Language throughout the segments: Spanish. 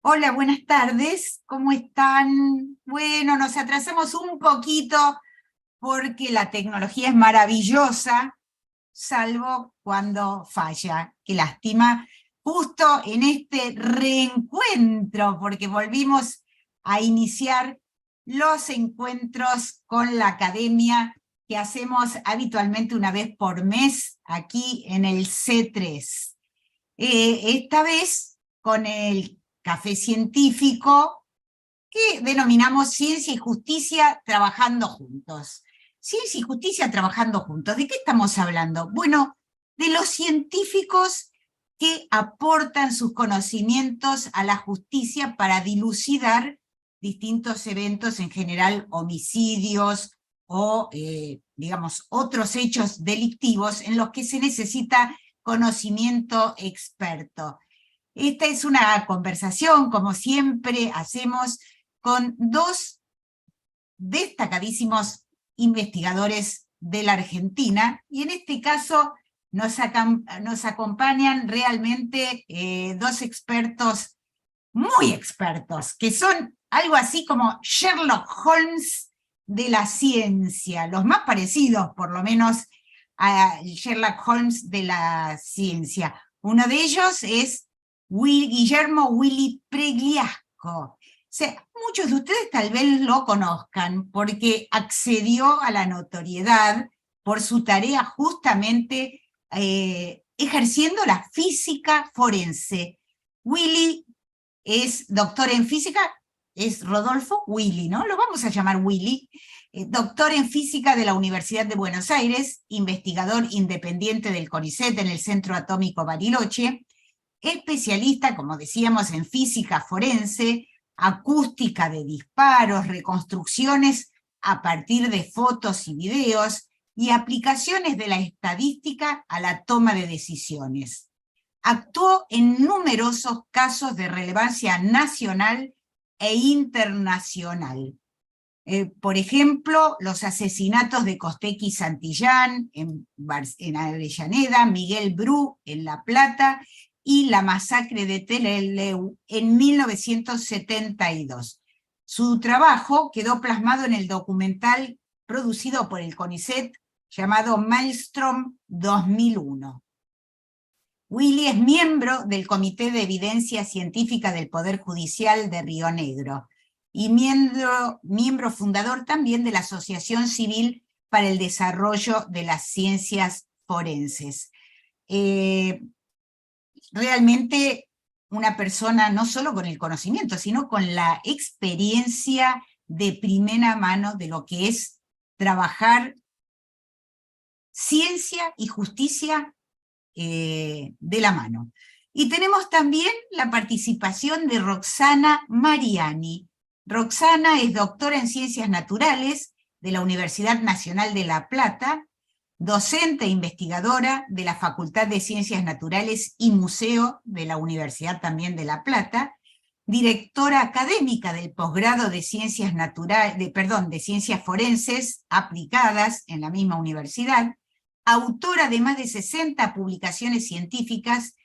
Hola, buenas tardes, ¿cómo están? Bueno, nos atrasamos un poquito porque la tecnología es maravillosa, salvo cuando falla. Qué lástima, justo en este reencuentro, porque volvimos a iniciar los encuentros con la academia que hacemos habitualmente una vez por mes aquí en el C3. Esta vez con el café científico que denominamos Ciencia y Justicia trabajando juntos. Ciencia y justicia trabajando juntos. ¿De qué estamos hablando? Bueno, de los científicos que aportan sus conocimientos a la justicia para dilucidar distintos eventos, en general homicidios o, digamos, otros hechos delictivos en los que se necesita conocimiento experto. Esta es una conversación, como siempre hacemos, con dos destacadísimos investigadores de la Argentina, y en este caso nos acompañan realmente dos expertos, muy expertos, que son algo así como Sherlock Holmes de la ciencia, los más parecidos por lo menos a Sherlock Holmes de la ciencia. Uno de ellos es Guillermo Willy Pregliasco. Muchos de ustedes tal vez lo conozcan porque accedió a la notoriedad por su tarea justamente ejerciendo la física forense. Willy es doctor en física, es Rodolfo Willy, ¿no? Lo vamos a llamar Willy, doctor en física de la Universidad de Buenos Aires, investigador independiente del CONICET en el Centro Atómico Bariloche, especialista, como decíamos, en física forense, acústica de disparos, reconstrucciones a partir de fotos y videos, y aplicaciones de la estadística a la toma de decisiones. Actuó en numerosos casos de relevancia nacional e internacional. Por ejemplo, los asesinatos de Costecchi y Santillán en Avellaneda, Miguel Bru en La Plata y la masacre de Trelew en 1972. Su trabajo quedó plasmado en el documental producido por el CONICET llamado Maelstrom 2001. Willy es miembro del Comité de Evidencia Científica del Poder Judicial de Río Negro y miembro fundador también de la Asociación Civil para el Desarrollo de las Ciencias Forenses. Realmente una persona no solo con el conocimiento, sino con la experiencia de primera mano de lo que es trabajar ciencia y justicia de la mano. Y tenemos también la participación de Roxana Mariani. Roxana es doctora en Ciencias Naturales de la Universidad Nacional de La Plata, docente e investigadora de la Facultad de Ciencias Naturales y Museo de la Universidad también de La Plata, directora académica del posgrado de Ciencias de Ciencias Forenses aplicadas en la misma universidad, autora de más de 60 publicaciones científicas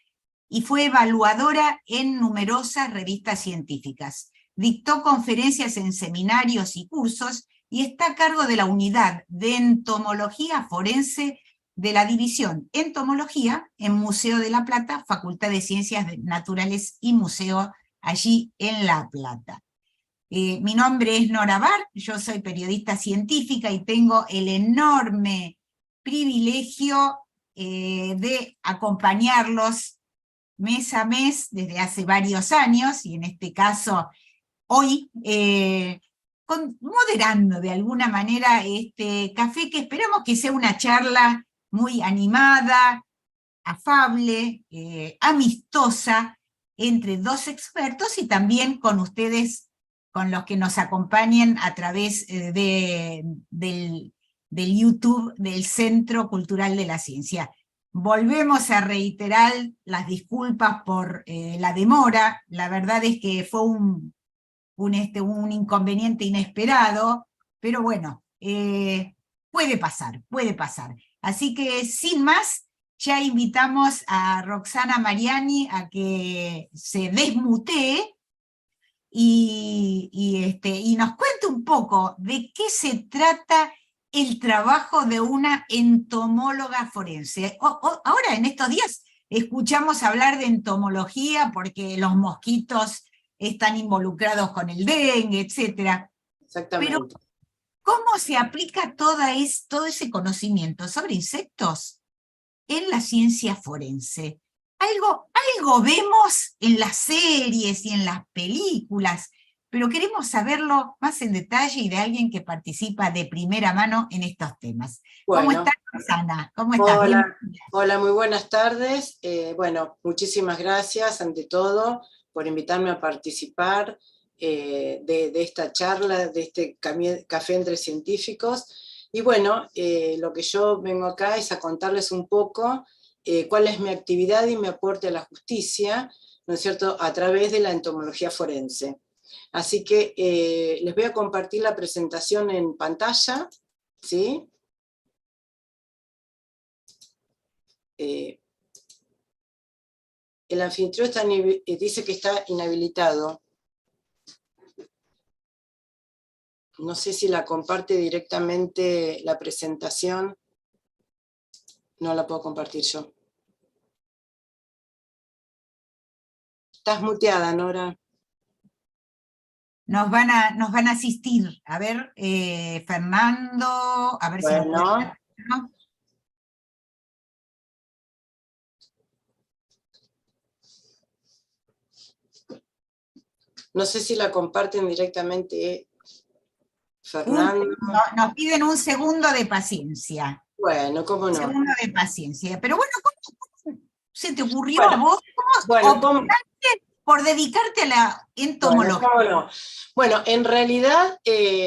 y fue evaluadora en numerosas revistas científicas. Dictó conferencias en seminarios y cursos y está a cargo de la unidad de entomología forense de la división Entomología en Museo de La Plata, Facultad de Ciencias Naturales y Museo allí en La Plata. Mi nombre es Nora Bar, yo soy periodista científica y tengo el enorme privilegio de acompañarlos mes a mes desde hace varios años, y en este caso hoy, moderando de alguna manera este café que esperamos que sea una charla muy animada, afable, amistosa, entre dos expertos y también con ustedes, con los que nos acompañen a través del YouTube del Centro Cultural de la Ciencia. Volvemos a reiterar las disculpas por la demora. La verdad es que fue un inconveniente inesperado, pero bueno, puede pasar, puede pasar. Así que sin más, ya invitamos a Roxana Mariani a que se desmutee y nos cuente un poco de qué se trata el trabajo de una entomóloga forense. Ahora, en estos días, escuchamos hablar de entomología porque los mosquitos están involucrados con el dengue, etc. Pero, Exactamente. ¿cómo se aplica todo ese conocimiento sobre insectos en la ciencia forense? Algo vemos en las series y en las películas, pero queremos saberlo más en detalle y de alguien que participa de primera mano en estos temas. ¿Cómo Bueno, estás, Susana? ¿Cómo estás? hola, Bienvenida. hola, muy buenas tardes. Bueno, muchísimas gracias ante todo por invitarme a participar de esta charla, de este café entre científicos. Y bueno, lo que yo vengo acá es a contarles un poco cuál es mi actividad y mi aporte a la justicia, ¿no es cierto?, a través de la entomología forense. Así que les voy a compartir la presentación en pantalla, ¿sí? El anfitrión dice que está inhabilitado. No sé si la comparte directamente la presentación. No la puedo compartir yo. Estás muteada, Nora. Nos van a asistir. A ver, Fernando, a ver si nos puede... Bueno, ¿no? no sé si la comparten directamente Fernando. Nos piden un segundo de paciencia. Bueno, cómo Un no. segundo de paciencia. Pero bueno, ¿cómo se te ocurrió a Bueno, vos? bueno, ¿Cómo optaste por dedicarte a la bueno, entomología? cómo no. Bueno, en realidad,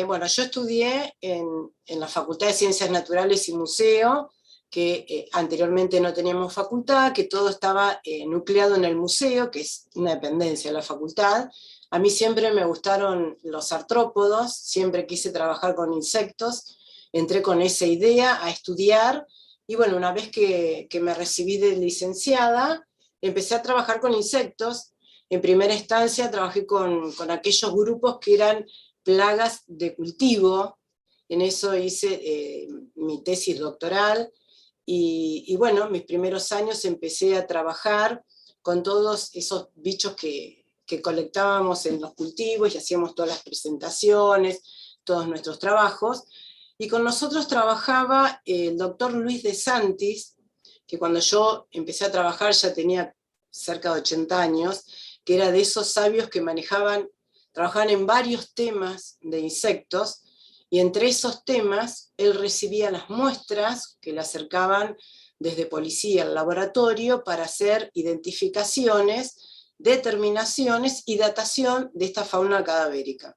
bueno, yo estudié en la Facultad de Ciencias Naturales y Museo, que anteriormente no teníamos facultad, que todo estaba nucleado en el museo, que es una dependencia de la facultad. A mí siempre me gustaron los artrópodos, siempre quise trabajar con insectos, entré con esa idea a estudiar, y bueno, una vez que me recibí de licenciada, empecé a trabajar con insectos. En primera instancia trabajé con aquellos grupos que eran plagas de cultivo, en eso hice mi tesis doctoral, y bueno, mis primeros años empecé a trabajar con todos esos bichos que colectábamos en los cultivos y hacíamos todas las presentaciones, todos nuestros trabajos, y con nosotros trabajaba el doctor Luis de Santis, que cuando yo empecé a trabajar ya tenía cerca de 80 años, que era de esos sabios que trabajaban en varios temas de insectos, y entre esos temas él recibía las muestras que le acercaban desde policía al laboratorio para hacer identificaciones, determinaciones y datación de esta fauna cadavérica.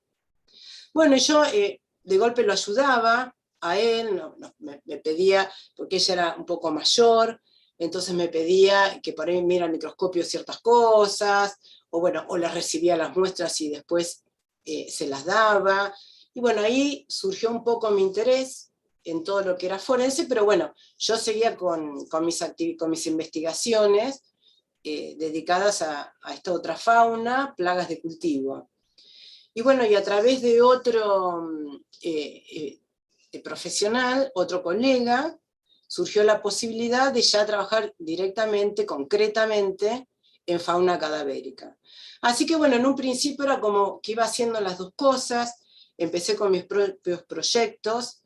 Bueno, yo de golpe lo ayudaba a él, me pedía, porque ella era un poco mayor, entonces me pedía que por ahí mira al microscopio ciertas cosas, o bueno, o les recibía las muestras y después se las daba. Y bueno, ahí surgió un poco mi interés en todo lo que era forense, pero bueno, yo seguía con mis investigaciones dedicadas a esta otra fauna, plagas de cultivo. Y bueno, y a través de otro profesional, otro colega, surgió la posibilidad de ya trabajar directamente, concretamente, en fauna cadavérica. Así que bueno, en un principio era como que iba haciendo las dos cosas, empecé con mis propios proyectos,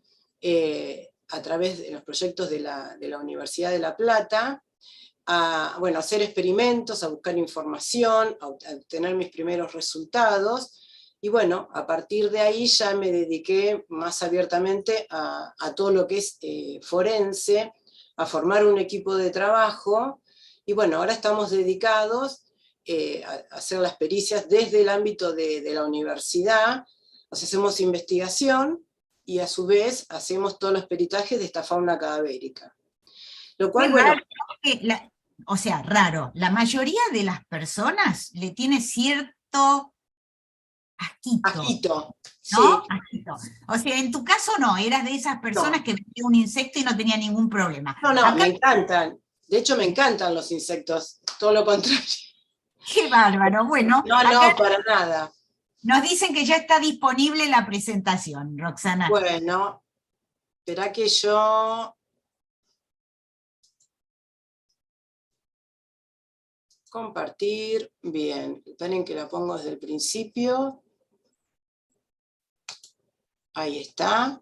a través de los proyectos de la Universidad de La Plata, a bueno, hacer experimentos, a buscar información, a obtener mis primeros resultados, y bueno, a partir de ahí ya me dediqué más abiertamente a todo lo que es forense, a formar un equipo de trabajo, y bueno, ahora estamos dedicados a hacer las pericias desde el ámbito de la universidad, o sea, hacemos investigación y a su vez hacemos todos los peritajes de esta fauna cadavérica. Lo Qué cual, bueno, raro, que o sea, raro, la mayoría de las personas le tiene cierto asquito, ajito, sí. ¿no? Asquito. O sea, en tu caso no, eras de esas personas No, que veía un insecto y no tenía ningún problema. no, me Acá, encantan. De hecho, me encantan los insectos, todo lo contrario. qué bárbaro. Bueno, No, acá no, para nada. Nos dicen que ya está disponible la presentación, Roxana. Bueno, espera que yo... Compartir, bien. Esperen que la pongo desde el principio. Ahí está.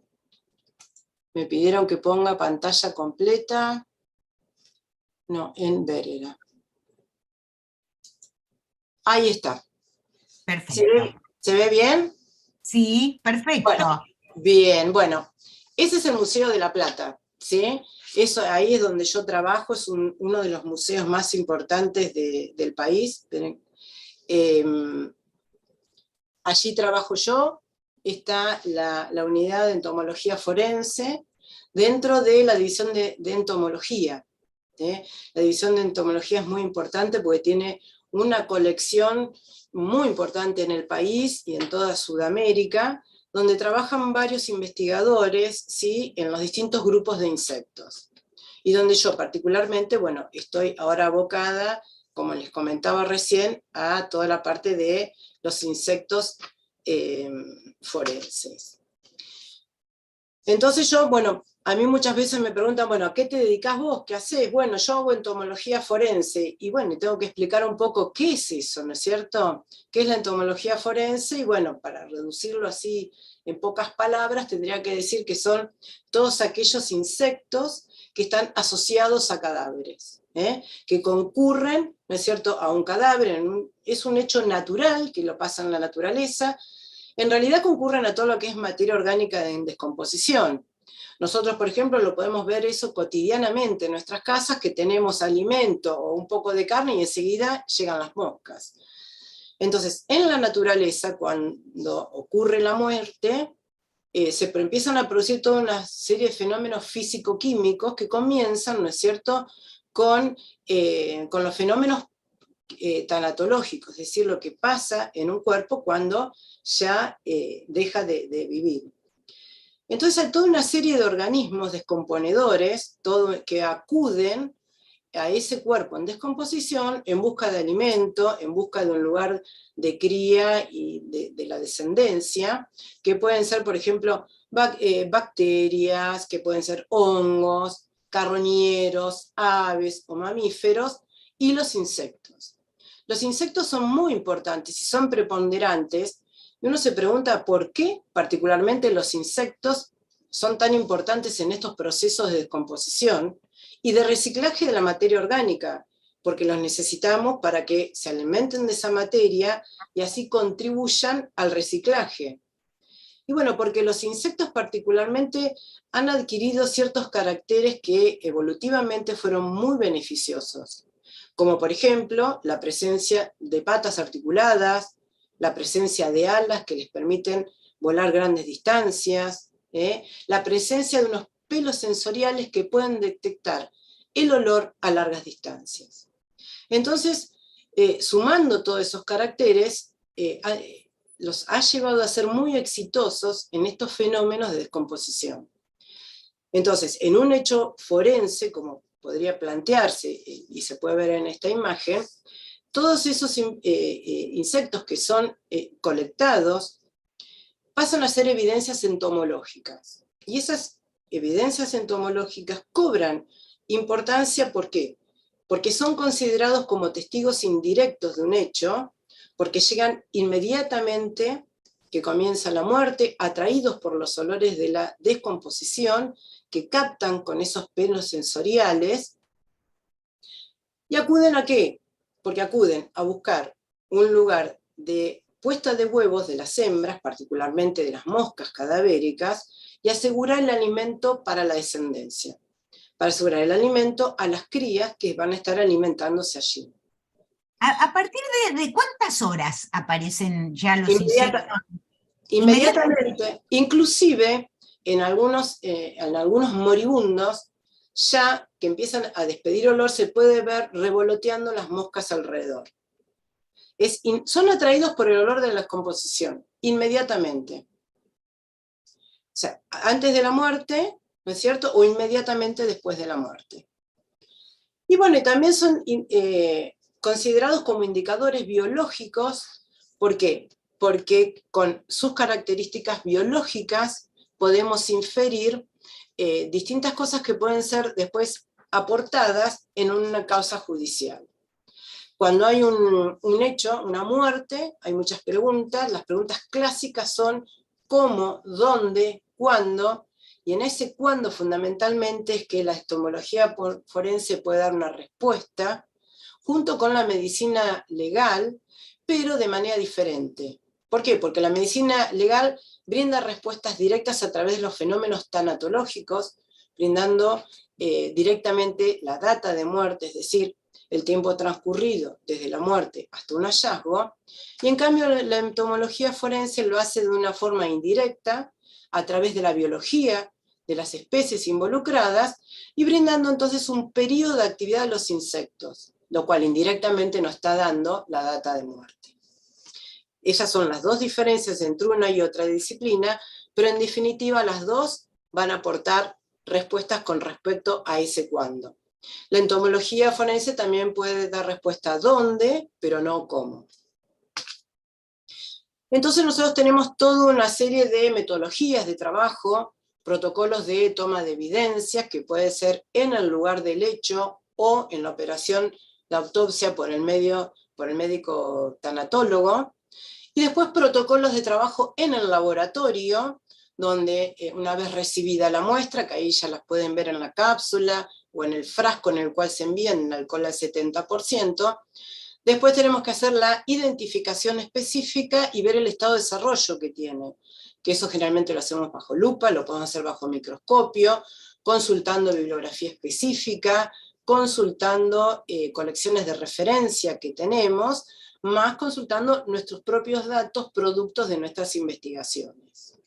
Me pidieron que ponga pantalla completa. No, en ver era. Ahí está. Perfecto. ¿Se ve bien? Sí, perfecto. Bueno, bien, bueno. Ese es el Museo de La Plata, ¿sí? Eso, ahí es donde yo trabajo, es uno de los museos más importantes del país. Allí trabajo yo, está la unidad de entomología forense, dentro de la división de entomología. La división de entomología es muy importante porque tiene una colección muy importante en el país y en toda Sudamérica, donde trabajan varios investigadores, ¿sí?, en los distintos grupos de insectos. Y donde yo particularmente, bueno, estoy ahora abocada, como les comentaba recién, a toda la parte de los insectos forenses. Entonces yo, bueno, a mí muchas veces me preguntan, bueno, ¿a qué te dedicas vos? ¿Qué hacés? Bueno, yo hago entomología forense, y bueno, tengo que explicar un poco qué es eso, ¿no es cierto? ¿Qué es la entomología forense? Y bueno, para reducirlo así en pocas palabras, tendría que decir que son todos aquellos insectos que están asociados a cadáveres, que concurren, ¿no es cierto?, a un cadáver, es un hecho natural que lo pasa en la naturaleza. En realidad concurren a todo lo que es materia orgánica en descomposición. Nosotros, por ejemplo, lo podemos ver eso cotidianamente en nuestras casas, que tenemos alimento o un poco de carne y enseguida llegan las moscas. Entonces, en la naturaleza, cuando ocurre la muerte, se empiezan a producir toda una serie de fenómenos físico-químicos que comienzan, ¿no es cierto?, con los fenómenos tanatológico, es decir, lo que pasa en un cuerpo cuando ya deja de vivir. Entonces hay toda una serie de organismos descomponedores que acuden a ese cuerpo en descomposición en busca de alimento, en busca de un lugar de cría y de la descendencia, que pueden ser, por ejemplo, bacterias, que pueden ser hongos, carroñeros, aves o mamíferos, y los insectos. Los insectos son muy importantes y son preponderantes, y uno se pregunta por qué particularmente los insectos son tan importantes en estos procesos de descomposición y de reciclaje de la materia orgánica, porque los necesitamos para que se alimenten de esa materia y así contribuyan al reciclaje. Y bueno, porque los insectos particularmente han adquirido ciertos caracteres que evolutivamente fueron muy beneficiosos, como por ejemplo la presencia de patas articuladas, la presencia de alas que les permiten volar grandes distancias, la presencia de unos pelos sensoriales que pueden detectar el olor a largas distancias. Entonces, sumando todos esos caracteres, los ha llevado a ser muy exitosos en estos fenómenos de descomposición. Entonces, en un hecho forense, como podría plantearse, y se puede ver en esta imagen, todos esos insectos que son colectados pasan a ser evidencias entomológicas. Y esas evidencias entomológicas cobran importancia, ¿por qué? Porque son considerados como testigos indirectos de un hecho, porque llegan inmediatamente que comienza la muerte, atraídos por los olores de la descomposición, que captan con esos pelos sensoriales, y acuden ¿a qué? Porque acuden a buscar un lugar de puesta de huevos de las hembras, particularmente de las moscas cadavéricas, y asegurar el alimento para la descendencia, para asegurar el alimento a las crías que van a estar alimentándose allí. ¿A partir de cuántas horas aparecen ya los insectos? Inmediatamente, inclusive en algunos moribundos, ya que empiezan a despedir olor, se puede ver revoloteando las moscas alrededor. Son atraídos por el olor de la descomposición, inmediatamente. O sea, antes de la muerte, ¿no es cierto? O inmediatamente después de la muerte. Y bueno, y también son considerados como indicadores biológicos. ¿Por qué? porque con sus características biológicas podemos inferir distintas cosas que pueden ser después aportadas en una causa judicial. Cuando hay un hecho, una muerte, hay muchas preguntas. Las preguntas clásicas son cómo, dónde, cuándo, y en ese cuándo fundamentalmente es que la entomología forense puede dar una respuesta, junto con la medicina legal, pero de manera diferente. ¿Por qué? Porque la medicina legal brinda respuestas directas a través de los fenómenos tanatológicos, brindando directamente la data de muerte, es decir, el tiempo transcurrido desde la muerte hasta un hallazgo, y en cambio la entomología forense lo hace de una forma indirecta, a través de la biología de las especies involucradas, y brindando entonces un periodo de actividad de los insectos, lo cual indirectamente nos está dando la data de muerte. Esas son las dos diferencias entre una y otra disciplina, pero en definitiva las dos van a aportar respuestas con respecto a ese cuándo. La entomología forense también puede dar respuesta a dónde, pero no cómo. Entonces nosotros tenemos toda una serie de metodologías de trabajo, protocolos de toma de evidencias, que puede ser en el lugar del hecho o en la operación de autopsia por el médico tanatólogo, y después protocolos de trabajo en el laboratorio, donde una vez recibida la muestra, que ahí ya las pueden ver en la cápsula, o en el frasco en el cual se envían en alcohol al 70%, después tenemos que hacer la identificación específica y ver el estado de desarrollo que tiene, que eso generalmente lo hacemos bajo lupa, lo podemos hacer bajo microscopio, consultando bibliografía específica, consultando colecciones de referencia que tenemos, más consultando nuestros propios datos, productos de nuestras investigaciones.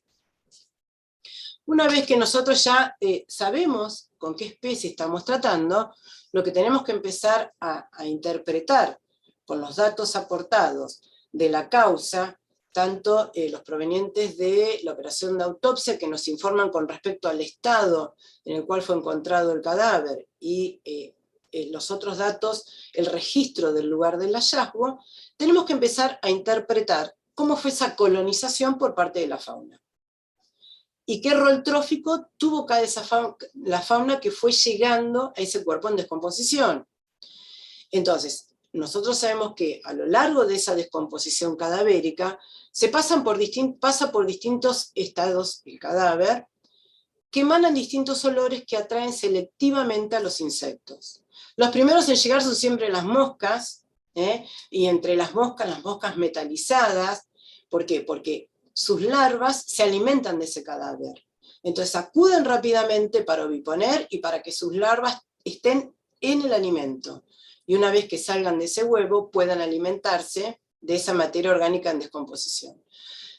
Una vez que nosotros ya sabemos con qué especie estamos tratando, lo que tenemos que empezar a interpretar con los datos aportados de la causa, tanto los provenientes de la operación de autopsia, que nos informan con respecto al estado en el cual fue encontrado el cadáver, y los otros datos, el registro del lugar del hallazgo, tenemos que empezar a interpretar cómo fue esa colonización por parte de la fauna. Y qué rol trófico tuvo cada la fauna que fue llegando a ese cuerpo en descomposición. Entonces, nosotros sabemos que a lo largo de esa descomposición cadavérica pasa por distintos estados el cadáver, que emanan distintos olores que atraen selectivamente a los insectos. Los primeros en llegar son siempre las moscas, y entre las moscas metalizadas. ¿Por qué? Porque sus larvas se alimentan de ese cadáver. Entonces acuden rápidamente para oviponer y para que sus larvas estén en el alimento. Y una vez que salgan de ese huevo, puedan alimentarse de esa materia orgánica en descomposición.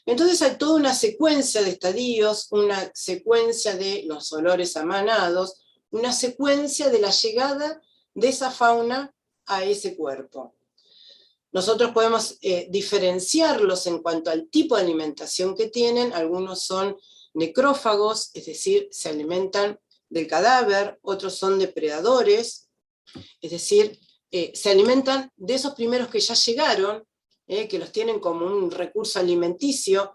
Entonces hay toda una secuencia de estadios, una secuencia de los olores emanados, una secuencia de la llegada de esa fauna a ese cuerpo. Nosotros podemos diferenciarlos en cuanto al tipo de alimentación que tienen. Algunos son necrófagos, es decir, se alimentan del cadáver, otros son depredadores, es decir, se alimentan de esos primeros que ya llegaron, que los tienen como un recurso alimenticio,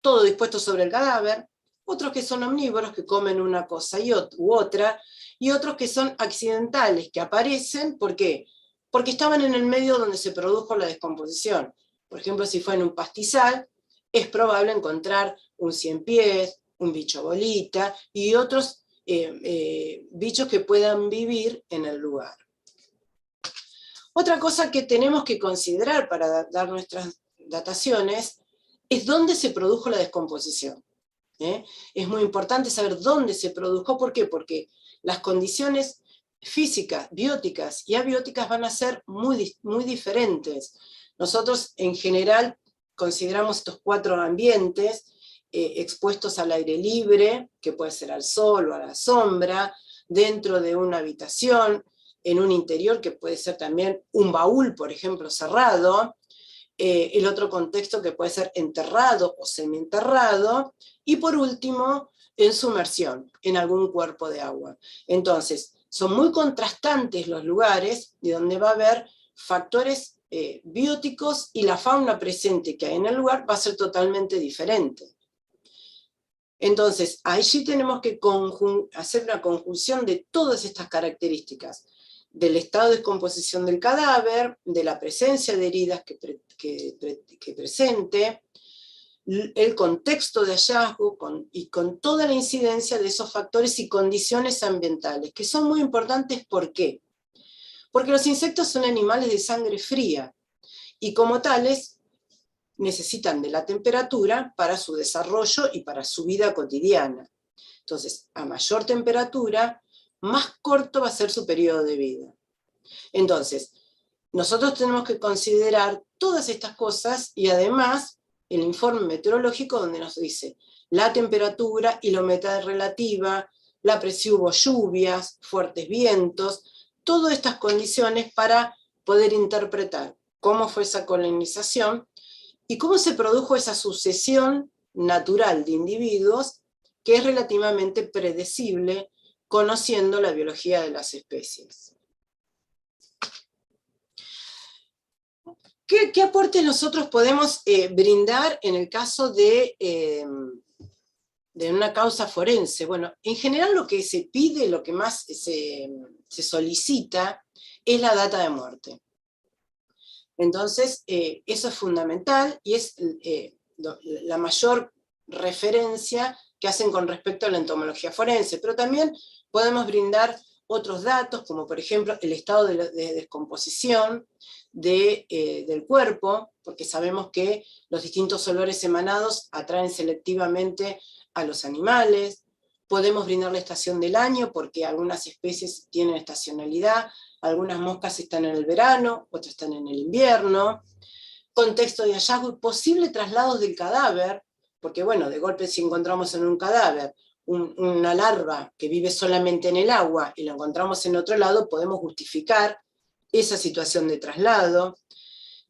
todo dispuesto sobre el cadáver, otros que son omnívoros, que comen una cosa u otra, y otros que son accidentales, que aparecen, ¿por qué? Porque estaban en el medio donde se produjo la descomposición. Por ejemplo, si fue en un pastizal, es probable encontrar un ciempiés, un bicho bolita, y otros bichos que puedan vivir en el lugar. Otra cosa que tenemos que considerar para dar nuestras dataciones es dónde se produjo la descomposición. Es muy importante saber dónde se produjo. ¿Por qué? Porque las condiciones físicas, bióticas y abióticas van a ser muy, muy diferentes. Nosotros en general consideramos estos 4 ambientes expuestos al aire libre, que puede ser al sol o a la sombra, dentro de una habitación, en un interior que puede ser también un baúl, por ejemplo, cerrado, el otro contexto que puede ser enterrado o semienterrado, y por último, en sumersión, en algún cuerpo de agua. Entonces, son muy contrastantes los lugares de donde va a haber factores bióticos y la fauna presente que hay en el lugar va a ser totalmente diferente. Entonces, allí tenemos que hacer una conjunción de todas estas características, del estado de descomposición del cadáver, de la presencia de heridas que presente, el contexto de hallazgo y con toda la incidencia de esos factores y condiciones ambientales, que son muy importantes. ¿Por qué? Porque los insectos son animales de sangre fría, y como tales necesitan de la temperatura para su desarrollo y para su vida cotidiana. Entonces, a mayor temperatura, más corto va a ser su periodo de vida. Entonces, nosotros tenemos que considerar todas estas cosas y además el informe meteorológico donde nos dice la temperatura y la humedad relativa, si hubo lluvias, fuertes vientos, todas estas condiciones para poder interpretar cómo fue esa colonización y cómo se produjo esa sucesión natural de individuos que es relativamente predecible conociendo la biología de las especies. ¿Qué aportes nosotros podemos brindar en el caso de una causa forense? Bueno, en general lo que se pide, lo que más se solicita, es la data de muerte. Entonces, eso es fundamental y es la mayor referencia que hacen con respecto a la entomología forense, pero también podemos brindar otros datos, como por ejemplo el estado de descomposición del cuerpo, porque sabemos que los distintos olores emanados atraen selectivamente a los animales. Podemos brindar la estación del año, porque algunas especies tienen estacionalidad, algunas moscas están en el verano, otras están en el invierno. Contexto de hallazgo y posible traslados del cadáver, porque bueno, de golpe si encontramos en un cadáver una larva que vive solamente en el agua y lo encontramos en otro lado, podemos justificar esa situación de traslado.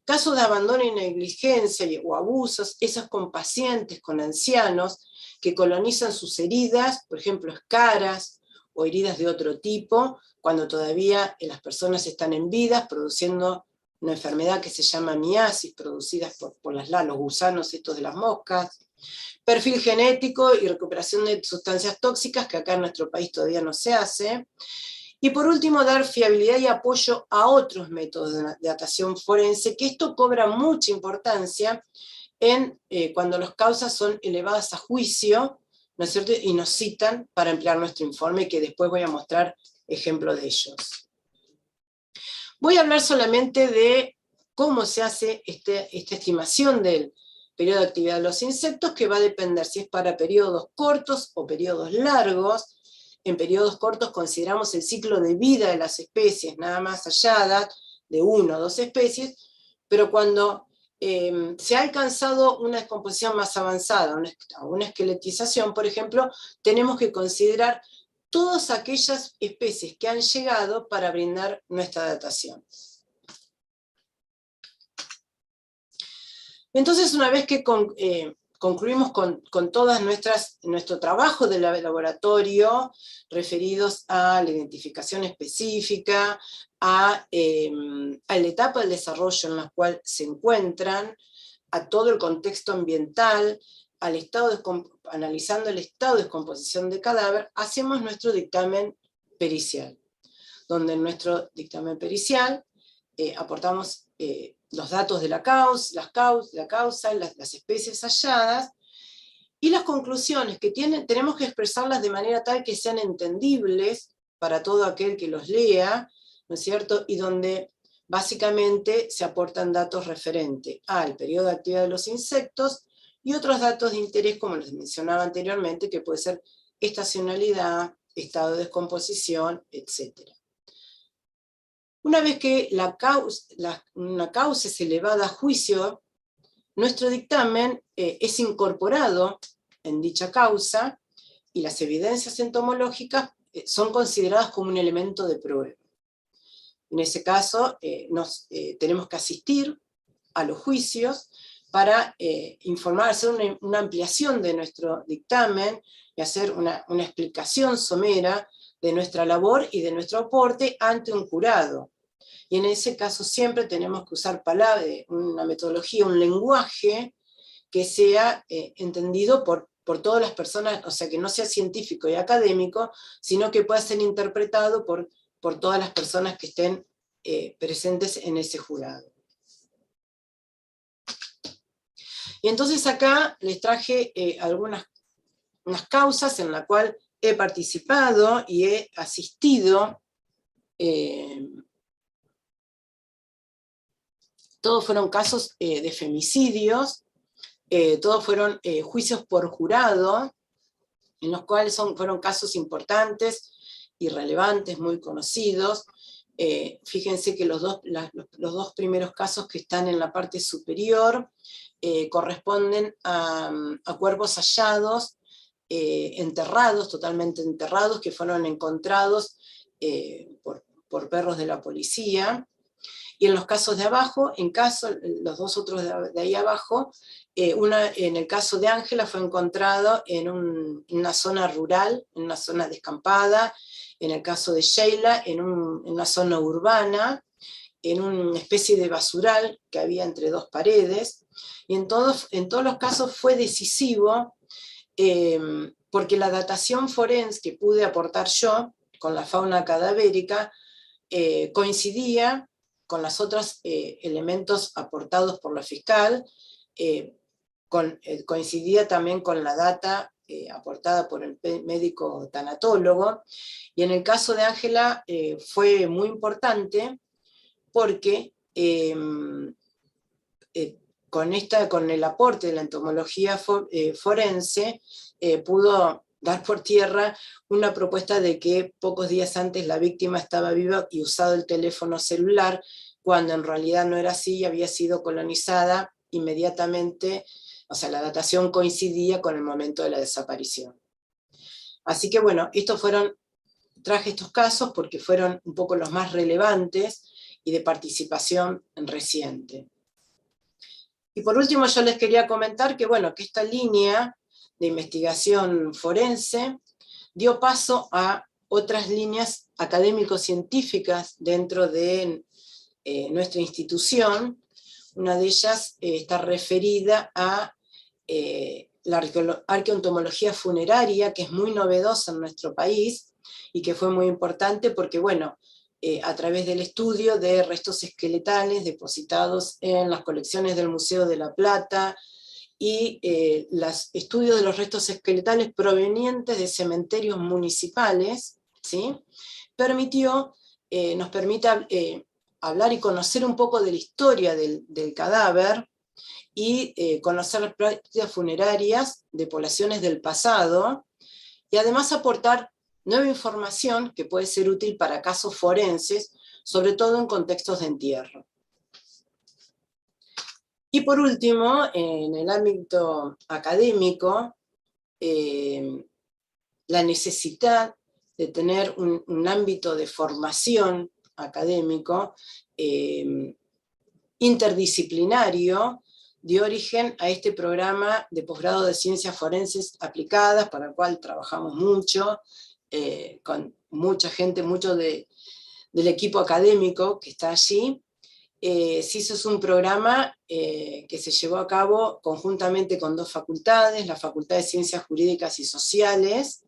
Casos de abandono y negligencia o abusos, esos con pacientes, con ancianos, que colonizan sus heridas, por ejemplo, escaras o heridas de otro tipo, cuando todavía las personas están en vida, produciendo una enfermedad que se llama miasis, producidas por los gusanos estos de las moscas. Perfil genético y recuperación de sustancias tóxicas, que acá en nuestro país todavía no se hace. Y por último, dar fiabilidad y apoyo a otros métodos de datación forense, que esto cobra mucha importancia cuando las causas son elevadas a juicio, ¿no es cierto?, y nos citan para emplear nuestro informe, que después voy a mostrar ejemplo de ellos. Voy a hablar solamente de cómo se hace esta estimación del periodo de actividad de los insectos, que va a depender si es para periodos cortos o periodos largos. En periodos cortos consideramos el ciclo de vida de las especies, nada más halladas, de 1 o 2 especies, pero cuando se ha alcanzado una descomposición más avanzada, una esqueletización, por ejemplo, tenemos que considerar todas aquellas especies que han llegado para brindar nuestra datación. Entonces, una vez que concluimos con todas nuestro trabajo de laboratorio, referidos a la identificación específica, a la etapa del desarrollo en la cual se encuentran, a todo el contexto ambiental, analizando el estado de descomposición del cadáver, hacemos nuestro dictamen pericial, donde en nuestro dictamen pericial aportamos los datos de la causa, las especies halladas, y las conclusiones que tenemos que expresarlas de manera tal que sean entendibles para todo aquel que los lea, ¿no es cierto?, y donde básicamente se aportan datos referentes al periodo de actividad de los insectos y otros datos de interés, como les mencionaba anteriormente, que puede ser estacionalidad, estado de descomposición, etc. Una vez que una causa es elevada a juicio, nuestro dictamen es incorporado en dicha causa y las evidencias entomológicas son consideradas como un elemento de prueba. En ese caso, tenemos que asistir a los juicios para hacer una ampliación de nuestro dictamen y hacer una explicación somera de nuestra labor y de nuestro aporte ante un jurado, y en ese caso siempre tenemos que usar palabras, una metodología, un lenguaje que sea entendido por todas las personas, o sea, que no sea científico y académico, sino que pueda ser interpretado por todas las personas que estén presentes en ese jurado. Y entonces acá les traje unas causas en las cuales he participado y he asistido. Todos fueron casos de femicidios, todos fueron juicios por jurado, en los cuales fueron casos importantes y relevantes, muy conocidos. Fíjense que los dos primeros casos que están en la parte superior corresponden a cuerpos hallados, enterrados, totalmente enterrados, que fueron encontrados por perros de la policía. Y en los casos de abajo, los dos otros de ahí abajo, en el caso de Ángela fue encontrado en una zona rural, en una zona descampada. En el caso de Sheila, en una zona urbana, en una especie de basural que había entre dos paredes. Y en todos los casos fue decisivo, porque la datación forense que pude aportar yo con la fauna cadavérica coincidía con los otros elementos aportados por la fiscal, coincidía también con la data aportada por el médico tanatólogo, y en el caso de Ángela fue muy importante porque con el aporte de la entomología forense pudo dar por tierra una propuesta de que pocos días antes la víctima estaba viva y usado el teléfono celular, cuando en realidad no era así y había sido colonizada inmediatamente, o sea, la datación coincidía con el momento de la desaparición. Así que bueno, traje estos casos porque fueron un poco los más relevantes y de participación reciente. Y por último yo les quería comentar que, bueno, que esta línea de investigación forense dio paso a otras líneas académico-científicas dentro de nuestra institución. Una de ellas está referida a la arqueoentomología funeraria, que es muy novedosa en nuestro país y que fue muy importante porque, bueno, a través del estudio de restos esqueletales depositados en las colecciones del Museo de La Plata y los estudios de los restos esqueletales provenientes de cementerios municipales, ¿sí? Nos permite hablar y conocer un poco de la historia del cadáver y conocer las prácticas funerarias de poblaciones del pasado, y además aportar nueva información que puede ser útil para casos forenses, sobre todo en contextos de entierro. Y por último, en el ámbito académico, la necesidad de tener un ámbito de formación académico interdisciplinario dio origen a este programa de posgrado de Ciencias Forenses Aplicadas, para el cual trabajamos mucho, con mucha gente, mucho del equipo académico que está allí. CISO es un programa que se llevó a cabo conjuntamente con dos facultades, la Facultad de Ciencias Jurídicas y Sociales,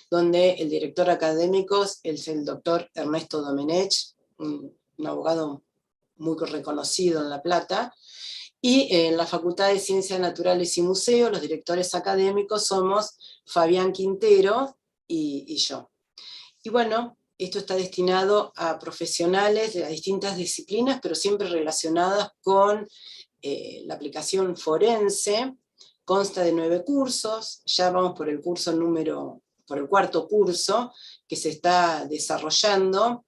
donde el director académico es el doctor Ernesto Domenech, un abogado muy reconocido en La Plata, y en la Facultad de Ciencias Naturales y Museos, los directores académicos somos Fabián Quintero y yo. Y bueno, esto está destinado a profesionales de las distintas disciplinas, pero siempre relacionadas con la aplicación forense. Consta de 9 cursos, ya vamos por el cuarto curso que se está desarrollando.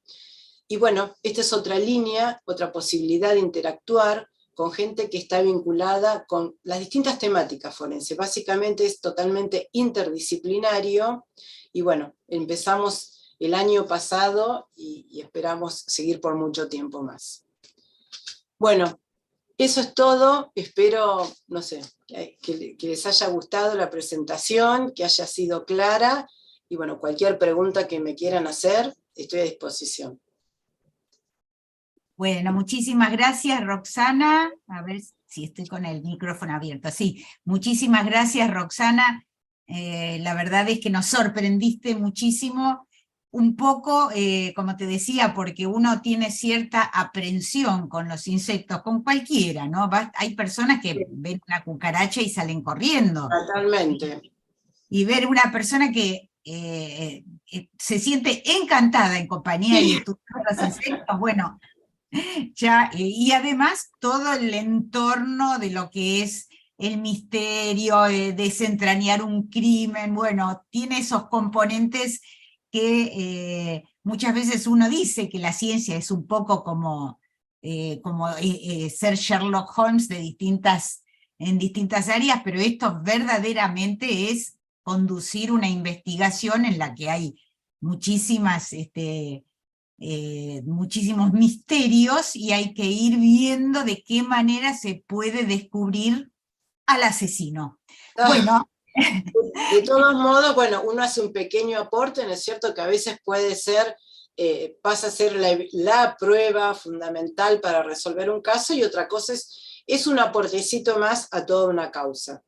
Y bueno, esta es otra línea, otra posibilidad de interactuar con gente que está vinculada con las distintas temáticas forenses. Básicamente es totalmente interdisciplinario, y bueno, empezamos el año pasado y esperamos seguir por mucho tiempo más. Bueno, eso es todo. Espero, no sé, que les haya gustado la presentación, que haya sido clara, y bueno, cualquier pregunta que me quieran hacer, estoy a disposición. Bueno, muchísimas gracias, Roxana. A ver si estoy con el micrófono abierto. Sí, muchísimas gracias, Roxana. La verdad es que nos sorprendiste muchísimo, un poco, como te decía, porque uno tiene cierta aprensión con los insectos, con cualquiera, ¿no? Hay personas que ven una cucaracha y salen corriendo. Totalmente. Y ver una persona que se siente encantada en compañía y estudiando los insectos, bueno, ya, y además todo el entorno de lo que es el misterio, desentrañar un crimen, bueno, tiene esos componentes que muchas veces uno dice que la ciencia es un poco como ser Sherlock Holmes en distintas áreas, pero esto verdaderamente es conducir una investigación en la que hay muchísimas muchísimos misterios y hay que ir viendo de qué manera se puede descubrir al asesino. Bueno. De todos modos, bueno, uno hace un pequeño aporte, ¿no es cierto? Que a veces puede ser, pasa a ser la prueba fundamental para resolver un caso, y otra cosa es un aportecito más a toda una causa.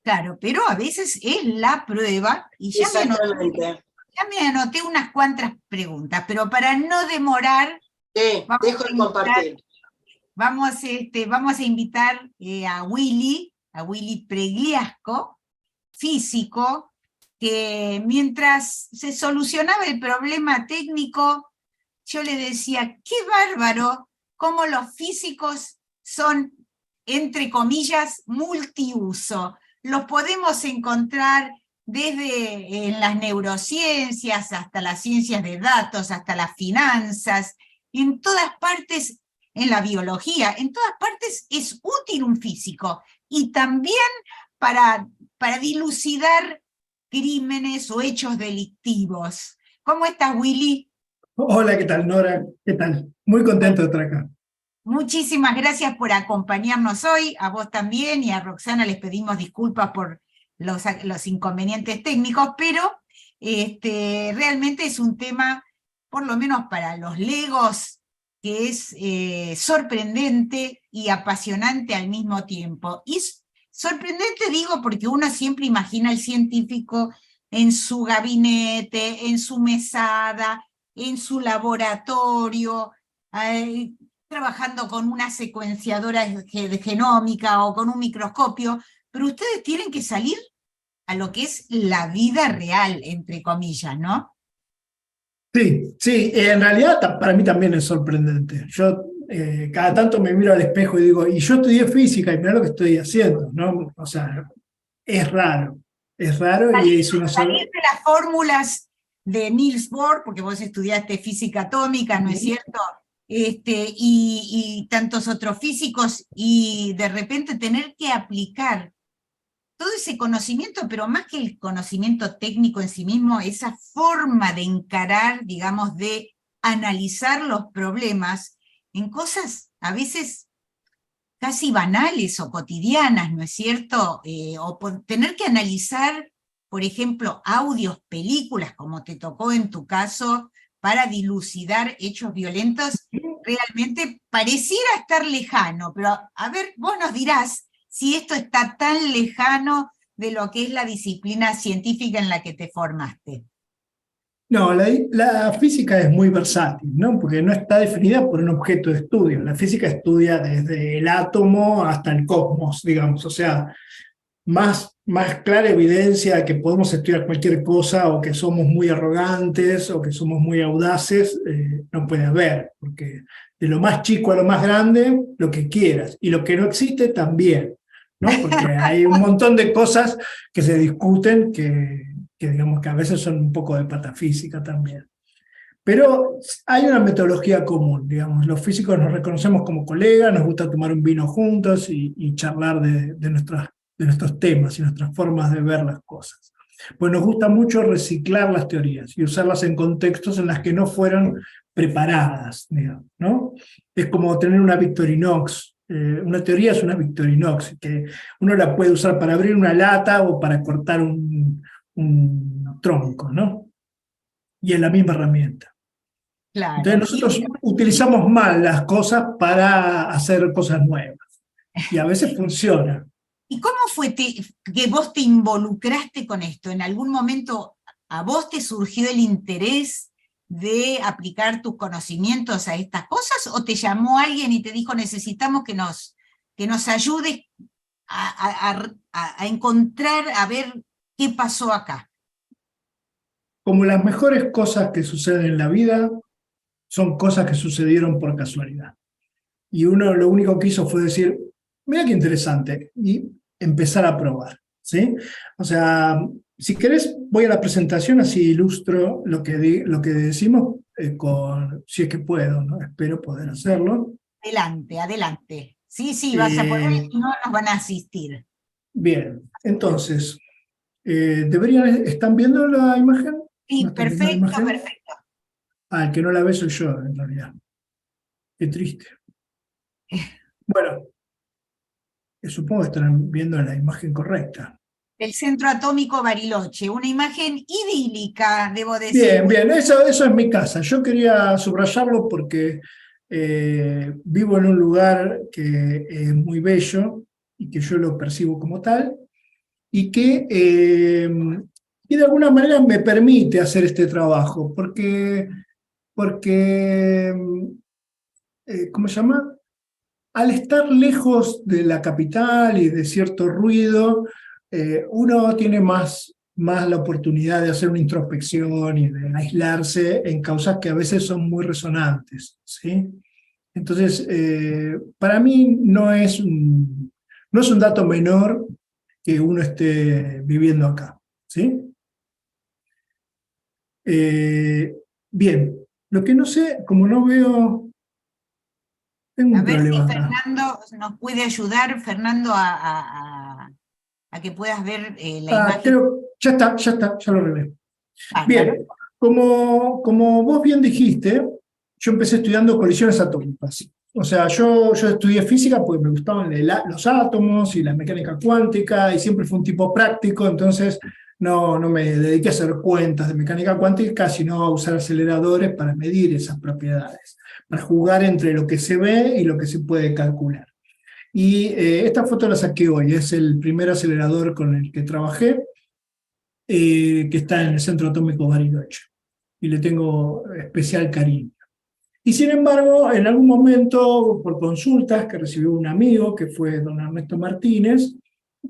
Claro, pero a veces es la prueba, y Exactamente. Ya me anoté unas cuantas preguntas, pero para no demorar, Sí, dejo de compartir. vamos a invitar a Willy Pregliasco, físico, que mientras se solucionaba el problema técnico, yo le decía, qué bárbaro cómo los físicos son, entre comillas, multiuso. Los podemos encontrar desde en las neurociencias hasta las ciencias de datos, hasta las finanzas, en todas partes, en la biología, en todas partes es útil un físico. Y también para dilucidar crímenes o hechos delictivos. ¿Cómo estás, Willy? Hola, ¿qué tal, Nora? ¿Qué tal? Muy contento de estar acá. Muchísimas gracias por acompañarnos hoy, a vos también, y a Roxana les pedimos disculpas por los inconvenientes técnicos, pero realmente es un tema, por lo menos para los legos, que es sorprendente y apasionante al mismo tiempo. Y sorprendente digo porque uno siempre imagina al científico en su gabinete, en su mesada, en su laboratorio, trabajando con una secuenciadora genómica o con un microscopio, pero ustedes tienen que salir a lo que es la vida real, entre comillas, ¿no? Sí, sí, en realidad para mí también es sorprendente. Yo cada tanto me miro al espejo y digo, y yo estudié física y mirá lo que estoy haciendo, ¿no? O sea, es raro y es una Salir de las fórmulas de Niels Bohr, porque vos estudiaste física atómica, ¿no es cierto? Y tantos otros físicos, y de repente tener que aplicar todo ese conocimiento, pero más que el conocimiento técnico en sí mismo, esa forma de encarar, digamos, de analizar los problemas en cosas a veces casi banales o cotidianas, ¿no es cierto? O tener que analizar, por ejemplo, audios, películas, como te tocó en tu caso, para dilucidar hechos violentos, realmente pareciera estar lejano, pero a ver, vos nos dirás si esto está tan lejano de lo que es la disciplina científica en la que te formaste. No, la física es muy versátil, ¿no? Porque no está definida por un objeto de estudio. La física estudia desde el átomo hasta el cosmos, digamos. O sea, más clara evidencia que podemos estudiar cualquier cosa o que somos muy arrogantes o que somos muy audaces, no puede haber. Porque de lo más chico a lo más grande, lo que quieras. Y lo que no existe también, ¿no? Porque hay un montón de cosas que se discuten que digamos que a veces son un poco de patafísica también. Pero hay una metodología común, digamos, los físicos nos reconocemos como colegas, nos gusta tomar un vino juntos y charlar de nuestros temas y nuestras formas de ver las cosas. Pues nos gusta mucho reciclar las teorías y usarlas en contextos en las que no fueron preparadas, digamos, ¿no? Es como tener una Victorinox. Una teoría es una Victorinox, que uno la puede usar para abrir una lata o para cortar un tronco, ¿no? Y es la misma herramienta. Claro. Entonces nosotros utilizamos mal las cosas para hacer cosas nuevas. Y a veces funciona. ¿Y cómo fue que vos te involucraste con esto? ¿En algún momento a vos te surgió el interés de aplicar tus conocimientos a estas cosas? ¿O te llamó alguien y te dijo necesitamos que nos ayudes a encontrar, a ver qué pasó acá? Como las mejores cosas que suceden en la vida son cosas que sucedieron por casualidad. Y uno lo único que hizo fue decir, mira qué interesante, y empezar a probar, ¿sí? O sea, si querés, voy a la presentación, así ilustro lo que decimos, si es que puedo, ¿no? Espero poder hacerlo. Adelante, adelante. Sí, sí, vas a poder, y no nos van a asistir. Bien, entonces, ¿están viendo la imagen? Sí, ¿No están viendo la perfecto, imagen? perfecto. Ah, el que no la ve soy yo, en realidad. Qué triste. Bueno, supongo que estarán viendo la imagen correcta. El Centro Atómico Bariloche, una imagen idílica, debo decir. Bien, bien, eso es mi casa. Yo quería subrayarlo porque vivo en un lugar que es muy bello y que yo lo percibo como tal, y y de alguna manera me permite hacer este trabajo, porque ¿cómo se llama? Al estar lejos de la capital y de cierto ruido, uno tiene más la oportunidad de hacer una introspección y de aislarse en causas que a veces son muy resonantes, ¿sí? Entonces, para mí no es un dato menor que uno esté viviendo acá, ¿sí? Bien, lo que no sé, como no veo, tengo A un ver si problema acá. Fernando nos puede ayudar, Fernando, a que puedas ver la imagen. Creo, ya lo arreglé. Bárbaro. Bien, como vos bien dijiste, yo empecé estudiando colisiones atómicas. O sea, yo estudié física porque me gustaban los átomos y la mecánica cuántica, y siempre fue un tipo práctico, entonces no me dediqué a hacer cuentas de mecánica cuántica, sino a usar aceleradores para medir esas propiedades, para jugar entre lo que se ve y lo que se puede calcular. Y esta foto la saqué hoy, es el primer acelerador con el que trabajé, que está en el Centro Atómico Bariloche, y le tengo especial cariño. Y sin embargo, en algún momento, por consultas que recibió un amigo, que fue don Ernesto Martínez,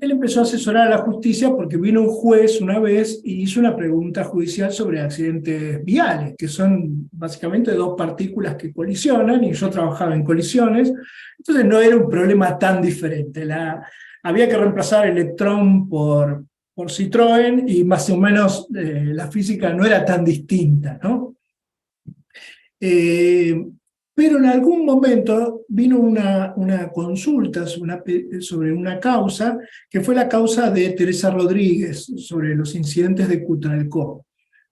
él empezó a asesorar a la justicia porque vino un juez una vez y hizo una pregunta judicial sobre accidentes viales, que son básicamente dos partículas que colisionan, y yo trabajaba en colisiones, entonces no era un problema tan diferente. Había que reemplazar electrón por Citroën, y más o menos la física no era tan distinta, ¿no? Pero en algún momento vino una consulta sobre una causa, que fue la causa de Teresa Rodríguez, sobre los incidentes de Cutralcó,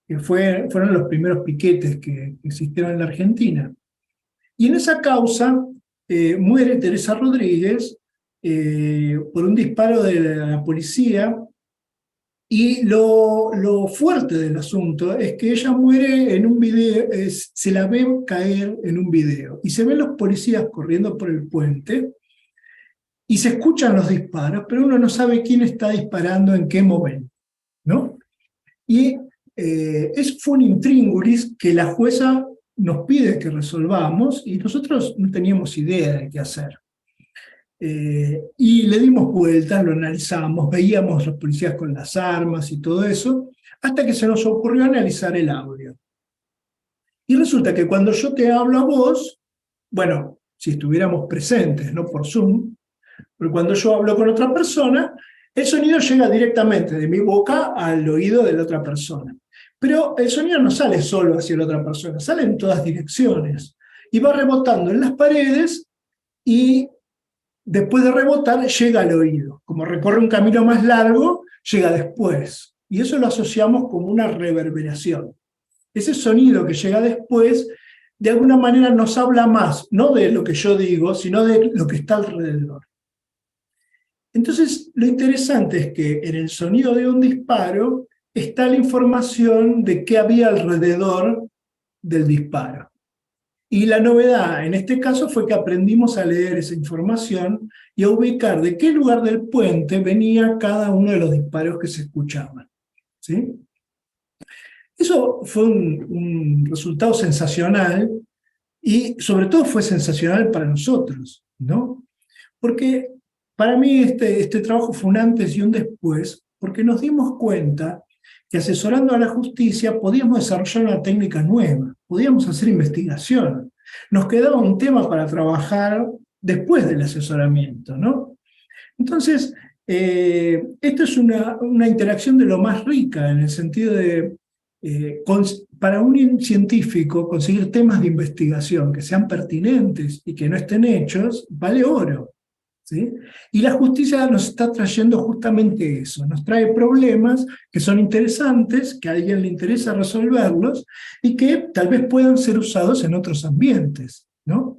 que fueron los primeros piquetes que existieron en la Argentina. Y en esa causa muere Teresa Rodríguez por un disparo de la policía. Y lo fuerte del asunto es que ella muere en un video, se la ve caer en un video, y se ven los policías corriendo por el puente, y se escuchan los disparos, pero uno no sabe quién está disparando en qué momento, ¿no? Y fue un intríngulis que la jueza nos pide que resolvamos, y nosotros no teníamos idea de qué hacer. Y le dimos vueltas, lo analizamos, veíamos los policías con las armas y todo eso, hasta que se nos ocurrió analizar el audio. Y resulta que cuando yo te hablo a vos, bueno, si estuviéramos presentes, no por Zoom, pero cuando yo hablo con otra persona, el sonido llega directamente de mi boca al oído de la otra persona. Pero el sonido no sale solo hacia la otra persona, sale en todas direcciones, y va rebotando en las paredes, y después de rebotar, llega al oído. Como recorre un camino más largo, llega después. Y eso lo asociamos como una reverberación. Ese sonido que llega después, de alguna manera nos habla más, no de lo que yo digo, sino de lo que está alrededor. Entonces, lo interesante es que en el sonido de un disparo está la información de qué había alrededor del disparo. Y la novedad en este caso fue que aprendimos a leer esa información y a ubicar de qué lugar del puente venía cada uno de los disparos que se escuchaban, ¿sí? Eso fue un resultado sensacional y sobre todo fue sensacional para nosotros, ¿no? Porque para mí este trabajo fue un antes y un después, porque nos dimos cuenta que asesorando a la justicia podíamos desarrollar una técnica nueva, podíamos hacer investigación. Nos quedaba un tema para trabajar después del asesoramiento, ¿no? Entonces, esto es una interacción de lo más rica, en el sentido de, para un científico, conseguir temas de investigación que sean pertinentes y que no estén hechos, vale oro, ¿sí? Y la justicia nos está trayendo justamente eso, nos trae problemas que son interesantes, que a alguien le interesa resolverlos, y que tal vez puedan ser usados en otros ambientes, ¿no?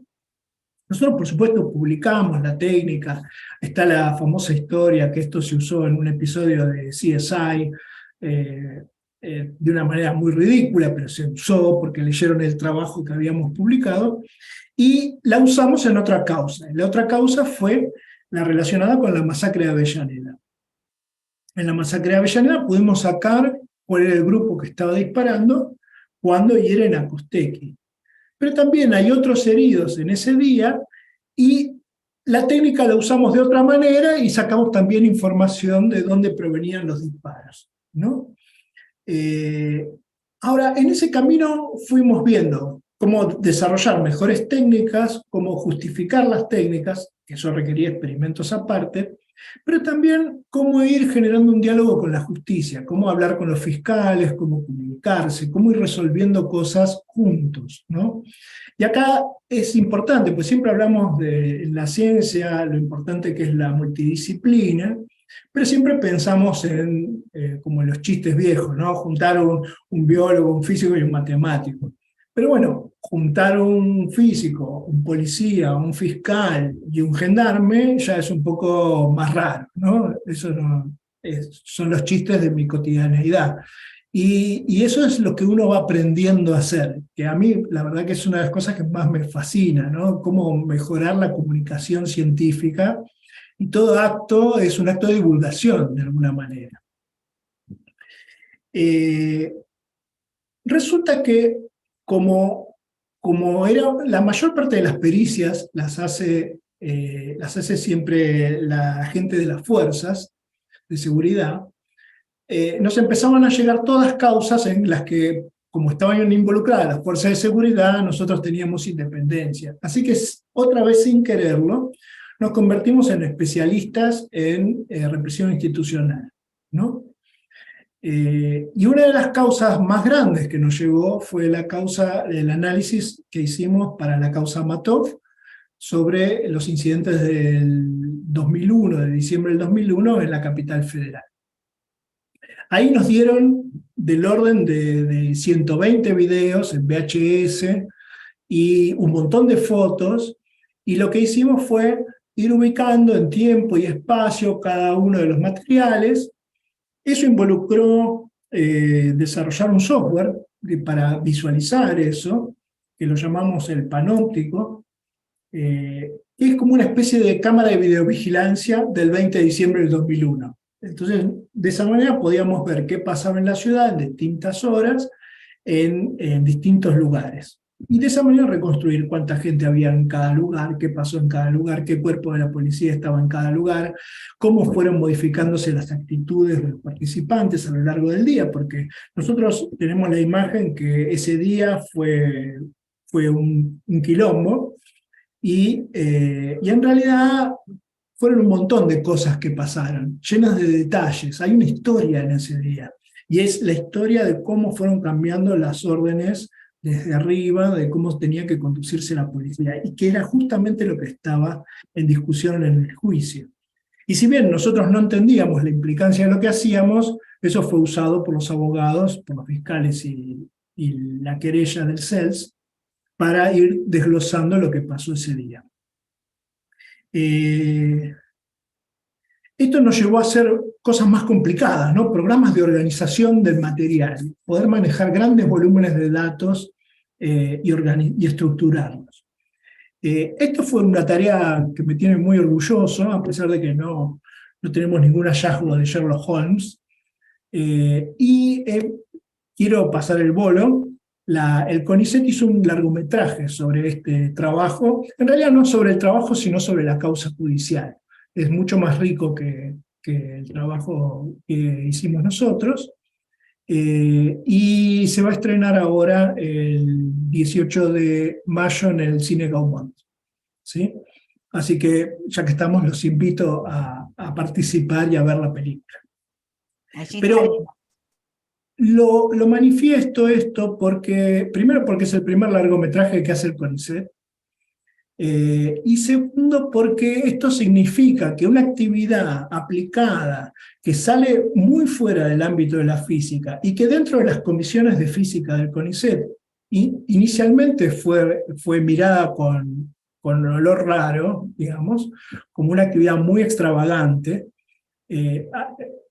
Nosotros, por supuesto, publicamos la técnica, está la famosa historia que esto se usó en un episodio de CSI, de una manera muy ridícula, pero se usó porque leyeron el trabajo que habíamos publicado, y la usamos en otra causa. La otra causa fue la relacionada con la masacre de Avellaneda. En la masacre de Avellaneda pudimos sacar cuál era el grupo que estaba disparando cuando hieren a Costecchi. Pero también hay otros heridos en ese día, y la técnica la usamos de otra manera y sacamos también información de dónde provenían los disparos, ¿no? Ahora, en ese camino fuimos viendo cómo desarrollar mejores técnicas, cómo justificar las técnicas, que eso requería experimentos aparte, pero también cómo ir generando un diálogo con la justicia, cómo hablar con los fiscales, cómo comunicarse, cómo ir resolviendo cosas juntos, ¿no? Y acá es importante, pues siempre hablamos de la ciencia, lo importante que es la multidisciplina, pero siempre pensamos en, como en los chistes viejos, ¿no? Juntar un biólogo, un físico y un matemático. Pero bueno, juntar un físico, un policía, un fiscal y un gendarme ya es un poco más raro, ¿no? Eso no, son los chistes de mi cotidianeidad. Y eso es lo que uno va aprendiendo a hacer, que a mí la verdad que es una de las cosas que más me fascina, ¿no? Cómo mejorar la comunicación científica, y todo acto es un acto de divulgación de alguna manera. Resulta que como era la mayor parte de las pericias las hace siempre la gente de las fuerzas de seguridad, nos empezaban a llegar todas causas en las que, como estaban involucradas las fuerzas de seguridad, nosotros teníamos independencia. Así que otra vez sin quererlo, nos convertimos en especialistas en represión institucional, ¿no? Y una de las causas más grandes que nos llegó fue la causa, el análisis que hicimos para la causa Matov sobre los incidentes del 2001, de diciembre del 2001, en la capital federal. Ahí nos dieron del orden de 120 videos en VHS y un montón de fotos, y lo que hicimos fue ir ubicando en tiempo y espacio cada uno de los materiales. Eso involucró desarrollar un software para visualizar eso, que lo llamamos el panóptico, que es como una especie de cámara de videovigilancia del 20 de diciembre del 2001. Entonces, de esa manera podíamos ver qué pasaba en la ciudad en distintas horas, en distintos lugares. Y de esa manera reconstruir cuánta gente había en cada lugar, qué pasó en cada lugar, qué cuerpo de la policía estaba en cada lugar, cómo fueron modificándose las actitudes de los participantes a lo largo del día, porque nosotros tenemos la imagen que ese día fue un quilombo, y en realidad fueron un montón de cosas que pasaron, llenas de detalles. Hay una historia en ese día, y es la historia de cómo fueron cambiando las órdenes desde arriba, de cómo tenía que conducirse la policía, y que era justamente lo que estaba en discusión en el juicio. Y si bien nosotros no entendíamos la implicancia de lo que hacíamos, eso fue usado por los abogados, por los fiscales y la querella del CELS, para ir desglosando lo que pasó ese día. Esto nos llevó a hacer cosas más complicadas, ¿no? Programas de organización del material, poder manejar grandes volúmenes de datos y estructurarlos. Esto fue una tarea que me tiene muy orgulloso, a pesar de que no tenemos ningún hallazgo de Sherlock Holmes. Quiero pasar el bolo. El CONICET hizo un largometraje sobre este trabajo, en realidad no sobre el trabajo, sino sobre la causa judicial. Es mucho más rico que el trabajo que hicimos nosotros. Y se va a estrenar ahora el 18 de mayo en el Cine Gaumont, ¿sí? Así que, ya que estamos, los invito a participar y a ver la película. Pero lo manifiesto esto primero porque es el primer largometraje que hace el CONICET, y segundo porque esto significa que una actividad aplicada que sale muy fuera del ámbito de la física y que dentro de las comisiones de física del CONICET inicialmente fue mirada con olor raro, digamos, como una actividad muy extravagante.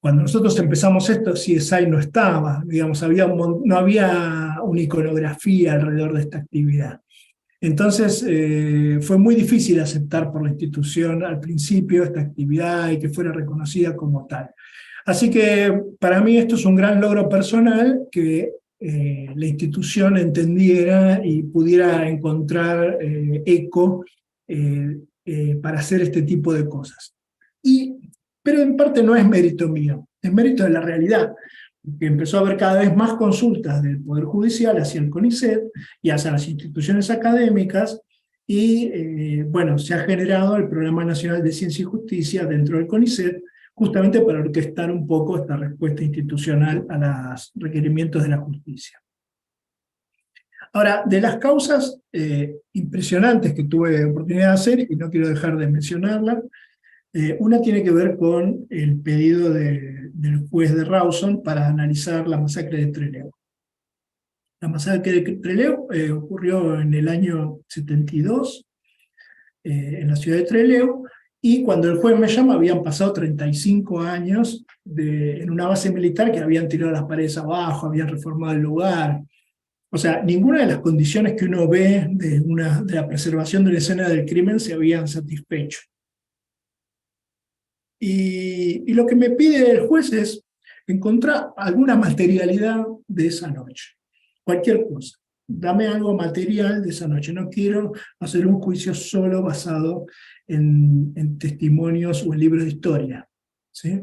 Cuando nosotros empezamos esto, CSI no estaba, digamos, no había una iconografía alrededor de esta actividad. Entonces fue muy difícil aceptar por la institución al principio esta actividad y que fuera reconocida como tal. Así que para mí esto es un gran logro personal, que la institución entendiera y pudiera encontrar eco para hacer este tipo de cosas. Pero en parte no es mérito mío, es mérito de la realidad, que empezó a haber cada vez más consultas del Poder Judicial hacia el CONICET y hacia las instituciones académicas, y bueno, se ha generado el Programa Nacional de Ciencia y Justicia dentro del CONICET, justamente para orquestar un poco esta respuesta institucional a los requerimientos de la justicia. Ahora, de las causas impresionantes que tuve oportunidad de hacer, y no quiero dejar de mencionarlas, una tiene que ver con el pedido del juez de Rawson para analizar la masacre de Trelew. La masacre de Trelew ocurrió en el año 72, en la ciudad de Trelew, y cuando el juez me llama habían pasado 35 años en una base militar que habían tirado las paredes abajo, habían reformado el lugar. O sea, ninguna de las condiciones que uno ve de la preservación de la escena del crimen se habían satisfecho. Y lo que me pide el juez es encontrar alguna materialidad de esa noche. Cualquier cosa. Dame algo material de esa noche. No quiero hacer un juicio solo basado en testimonios o en libros de historia, ¿sí?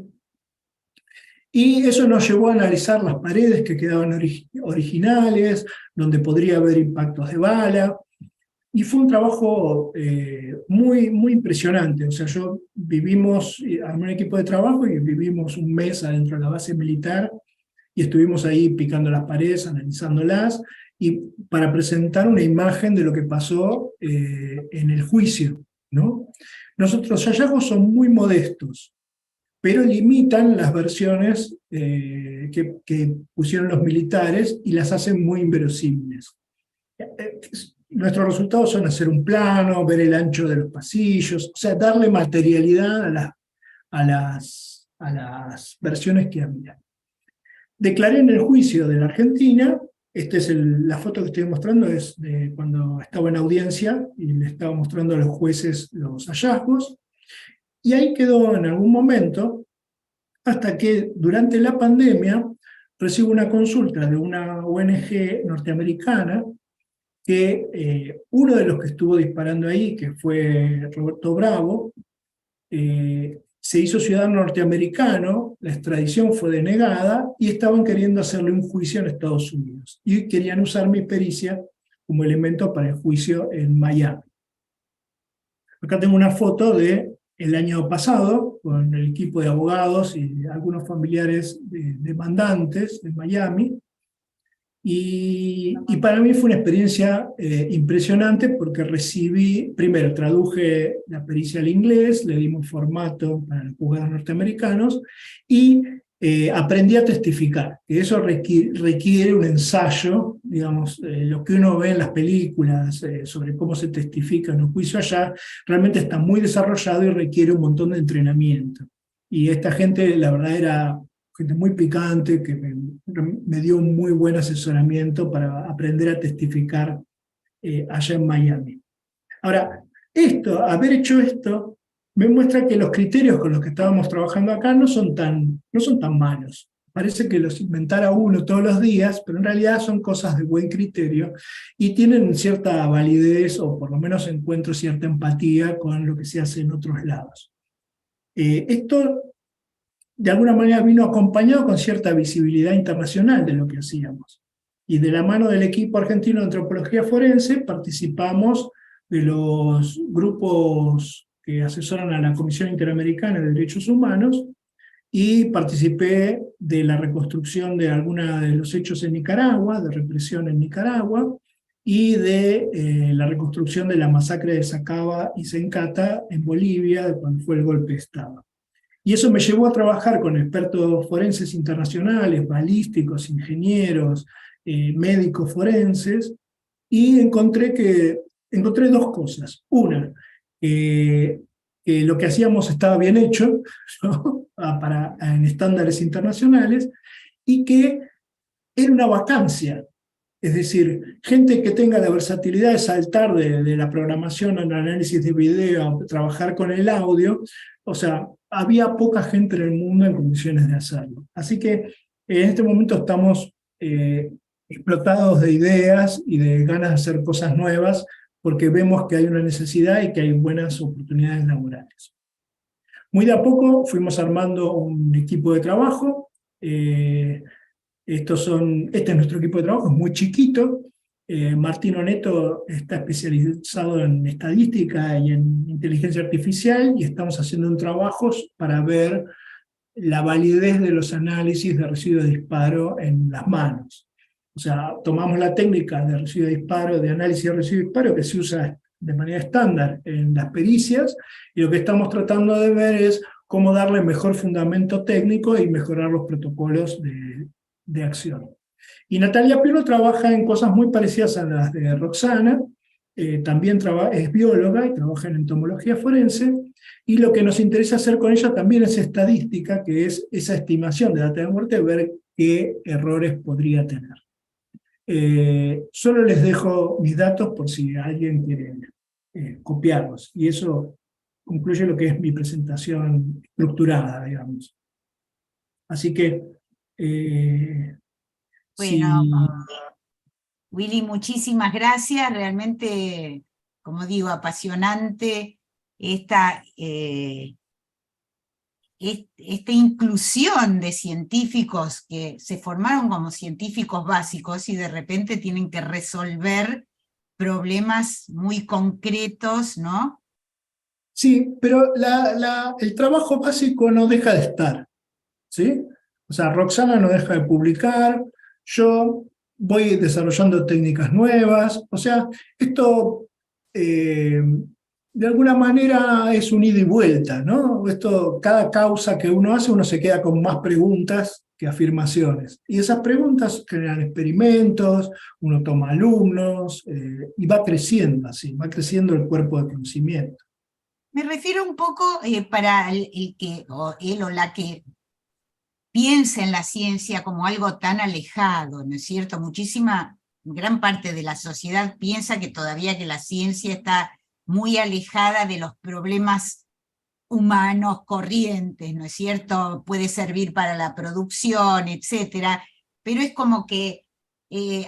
Y eso nos llevó a analizar las paredes que quedaban originales, donde podría haber impactos de bala. Y fue un trabajo muy, muy impresionante. O sea, armé un equipo de trabajo y vivimos un mes adentro de la base militar y estuvimos ahí picando las paredes, analizándolas, y para presentar una imagen de lo que pasó en el juicio, ¿no? Los hallazgos son muy modestos, pero limitan las versiones que pusieron los militares y las hacen muy inverosímiles. Nuestros resultados son hacer un plano, ver el ancho de los pasillos, o sea, darle materialidad a las versiones que había. Declaré en el juicio de la Argentina, la foto que estoy mostrando es de cuando estaba en audiencia y le estaba mostrando a los jueces los hallazgos, y ahí quedó en algún momento, hasta que durante la pandemia recibo una consulta de una ONG norteamericana, que uno de los que estuvo disparando ahí, que fue Roberto Bravo, se hizo ciudadano norteamericano, la extradición fue denegada y estaban queriendo hacerle un juicio en Estados Unidos. Y querían usar mi pericia como elemento para el juicio en Miami. Acá tengo una foto del año pasado, con el equipo de abogados y algunos familiares de demandantes de Miami. Y para mí fue una experiencia impresionante, porque primero traduje la pericia al inglés, le dimos formato para los juzgados norteamericanos, y aprendí a testificar, que eso requiere un ensayo, digamos, lo que uno ve en las películas sobre cómo se testifica en un juicio allá, realmente está muy desarrollado y requiere un montón de entrenamiento. Y esta gente, la verdad, era gente muy picante, que me dio un muy buen asesoramiento para aprender a testificar allá en Miami. Ahora, haber hecho esto, me muestra que los criterios con los que estábamos trabajando acá no son tan malos. Parece que los inventara uno todos los días, pero en realidad son cosas de buen criterio y tienen cierta validez, o por lo menos encuentro cierta empatía con lo que se hace en otros lados. Esto, de alguna manera, vino acompañado con cierta visibilidad internacional de lo que hacíamos. Y de la mano del equipo argentino de antropología forense participamos de los grupos que asesoran a la Comisión Interamericana de Derechos Humanos, y participé de la reconstrucción de algunos de los hechos en Nicaragua, de represión en Nicaragua, y de la reconstrucción de la masacre de Sacaba y Sencata en Bolivia, cuando fue el golpe de Estado. Y eso me llevó a trabajar con expertos forenses internacionales, balísticos, ingenieros, médicos forenses, y encontré dos cosas. Una, que lo que hacíamos estaba bien hecho, ¿no? En estándares internacionales, y que era una vacancia. Es decir, gente que tenga la versatilidad de saltar de la programación al análisis de video, trabajar con el audio, o sea, había poca gente en el mundo en condiciones de hacerlo. Así que en este momento estamos explotados de ideas y de ganas de hacer cosas nuevas, porque vemos que hay una necesidad y que hay buenas oportunidades laborales. Muy de a poco fuimos armando un equipo de trabajo. Este es nuestro equipo de trabajo, es muy chiquito. Martín Oneto está especializado en estadística y en inteligencia artificial, y estamos haciendo un trabajo para ver la validez de los análisis de residuo de disparo en las manos. O sea, tomamos la técnica de residuo de disparo, de análisis de residuo de disparo, que se usa de manera estándar en las pericias, y lo que estamos tratando de ver es cómo darle mejor fundamento técnico y mejorar los protocolos de acción. Y Natalia Piero trabaja en cosas muy parecidas a las de Roxana, también es bióloga y trabaja en entomología forense, y lo que nos interesa hacer con ella también es estadística, que es esa estimación de data de muerte, ver qué errores podría tener. Solo les dejo mis datos por si alguien quiere copiarlos, y eso concluye lo que es mi presentación estructurada, digamos. Así que, bueno, Willy, muchísimas gracias, realmente, como digo, apasionante esta inclusión de científicos que se formaron como científicos básicos y de repente tienen que resolver problemas muy concretos, ¿no? Sí, pero el trabajo básico no deja de estar, ¿sí? O sea, Roxana no deja de publicar, yo voy desarrollando técnicas nuevas, o sea, esto de alguna manera es un ida y vuelta, ¿no? Cada causa que uno hace, uno se queda con más preguntas que afirmaciones. Y esas preguntas generan experimentos, uno toma alumnos, y va creciendo así, va creciendo el cuerpo de conocimiento. Me refiero un poco para el que, o él o la que piensa en la ciencia como algo tan alejado, ¿no es cierto? Gran parte de la sociedad piensa que todavía que la ciencia está muy alejada de los problemas humanos corrientes, ¿no es cierto? Puede servir para la producción, etcétera, pero es como que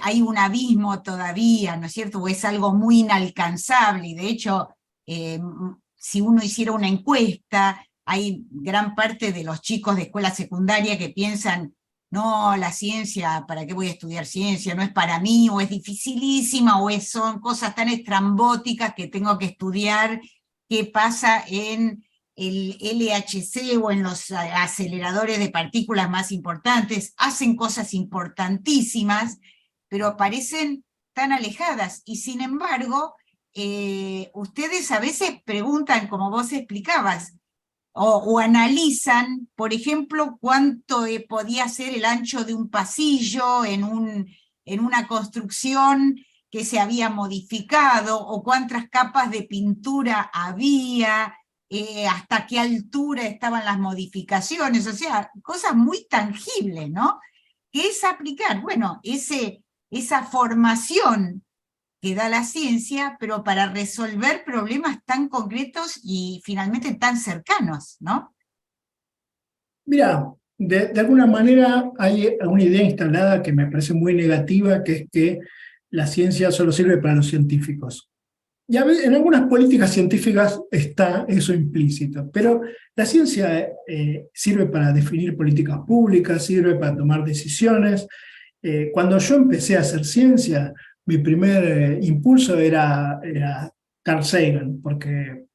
hay un abismo todavía, ¿no es cierto? O es algo muy inalcanzable, y de hecho, si uno hiciera una encuesta, hay gran parte de los chicos de escuela secundaria que piensan, no, la ciencia, ¿para qué voy a estudiar ciencia? No es para mí, o es dificilísima, o son cosas tan estrambóticas que tengo que estudiar qué pasa en el LHC o en los aceleradores de partículas más importantes. Hacen cosas importantísimas, pero parecen tan alejadas, y sin embargo, ustedes a veces preguntan, como vos explicabas, o analizan, por ejemplo, cuánto podía ser el ancho de un pasillo en una construcción que se había modificado, o cuántas capas de pintura había, hasta qué altura estaban las modificaciones, o sea, cosas muy tangibles, ¿no? Que es aplicar, bueno, esa formación que da la ciencia, pero para resolver problemas tan concretos y finalmente tan cercanos, ¿no? Mira, de alguna manera hay una idea instalada que me parece muy negativa, que es que la ciencia solo sirve para los científicos. Y en algunas políticas científicas está eso implícito, pero la ciencia sirve para definir políticas públicas, sirve para tomar decisiones. Cuando yo empecé a hacer ciencia, mi primer impulso era Carl Sagan, porque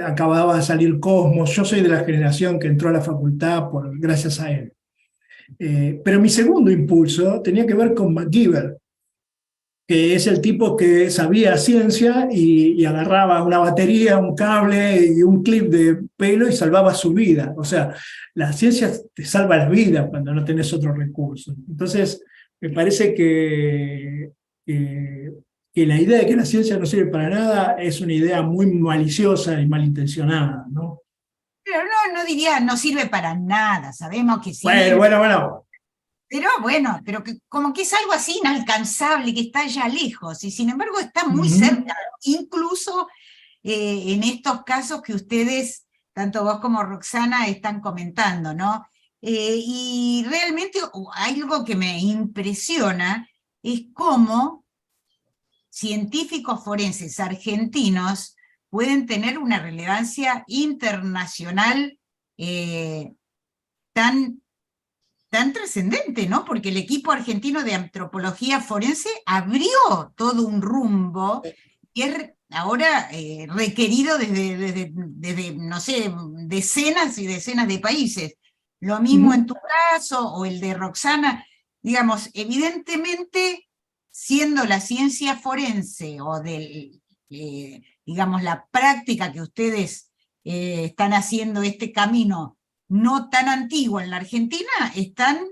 acababa de salir Cosmos. Yo soy de la generación que entró a la facultad gracias a él. Pero mi segundo impulso tenía que ver con MacGyver, que es el tipo que sabía ciencia y agarraba una batería, un cable y un clip de pelo y salvaba su vida. O sea, la ciencia te salva la vida cuando no tenés otro recurso. Entonces, me parece que la idea de que la ciencia no sirve para nada es una idea muy maliciosa y malintencionada, ¿no? Pero no diría, no sirve para nada, sabemos que Bueno, sirve. bueno, bueno. Pero bueno, pero que, como que es algo así inalcanzable, que está ya lejos, y sin embargo está muy Ujú. cerca, incluso en estos casos que ustedes, tanto vos como Roxana, están comentando, ¿no? Y realmente algo que me impresiona es cómo científicos forenses argentinos pueden tener una relevancia internacional tan tan trascendente, ¿no? Porque el equipo argentino de antropología forense abrió todo un rumbo y es ahora requerido desde, no sé, decenas y decenas de países. Lo mismo en Ujú. tu caso o el de Roxana. Digamos, evidentemente, siendo la ciencia forense o digamos, la práctica que ustedes están haciendo este camino no tan antigua en la Argentina, están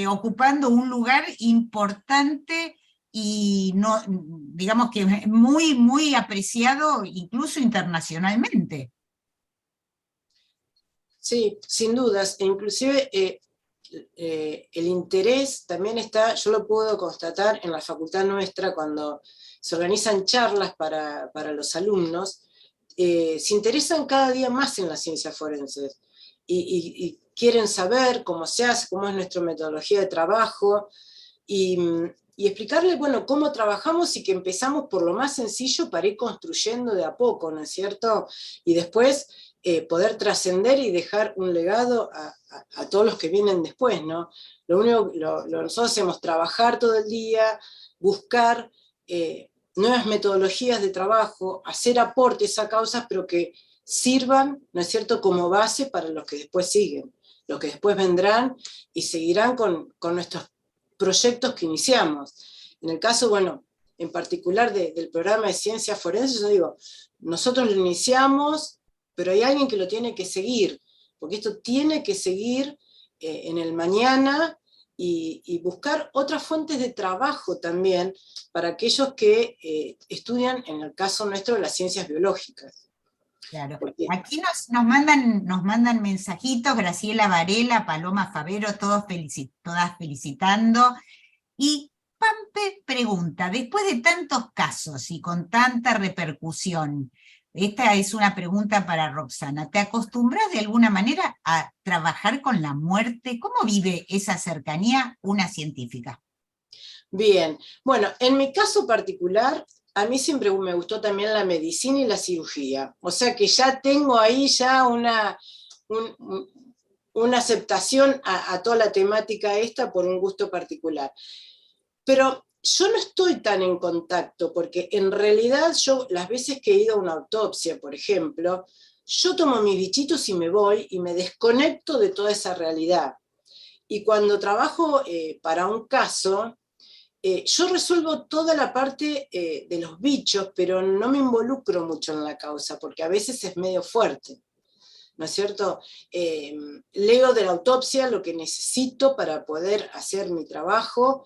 ocupando un lugar importante y no, digamos que muy, muy apreciado incluso internacionalmente. Sí, sin dudas, e inclusive el interés también está, yo lo puedo constatar en la facultad nuestra cuando se organizan charlas para los alumnos, se interesan cada día más en las ciencias forenses y quieren saber cómo se hace, cómo es nuestra metodología de trabajo y, y explicarle, bueno, cómo trabajamos y que empezamos por lo más sencillo para ir construyendo de a poco, ¿no es cierto? Y después poder trascender y dejar un legado a todos los que vienen después, ¿no? Lo único, nosotros hacemos trabajar todo el día, buscar nuevas metodologías de trabajo, hacer aportes a causas, pero que sirvan, ¿no es cierto?, como base para los que después siguen, los que después vendrán y seguirán con nuestros proyectos que iniciamos. En el caso, bueno, en particular del programa de ciencias forenses, yo digo, nosotros lo iniciamos, pero hay alguien que lo tiene que seguir, porque esto tiene que seguir en el mañana y buscar otras fuentes de trabajo también para aquellos que estudian, en el caso nuestro, las ciencias biológicas. Claro. Porque, Aquí nos mandan mensajitos, Graciela Varela, Paloma Favero, todas felicitando. Y Pampe pregunta, después de tantos casos y con tanta repercusión, esta es una pregunta para Roxana, ¿te acostumbras de alguna manera a trabajar con la muerte? ¿Cómo vive esa cercanía una científica? bien, bueno, en mi caso particular, a mí siempre me gustó también la medicina y la cirugía, o sea que ya tengo ahí ya una aceptación a toda la temática esta por un gusto particular. Pero yo no estoy tan en contacto, porque en realidad yo, las veces que he ido a una autopsia, por ejemplo, yo tomo mis bichitos y me voy y me desconecto de toda esa realidad. Y cuando trabajo para un caso, yo resuelvo toda la parte de los bichos, pero no me involucro mucho en la causa, porque a veces es medio fuerte, ¿no es cierto? Leo de la autopsia lo que necesito para poder hacer mi trabajo,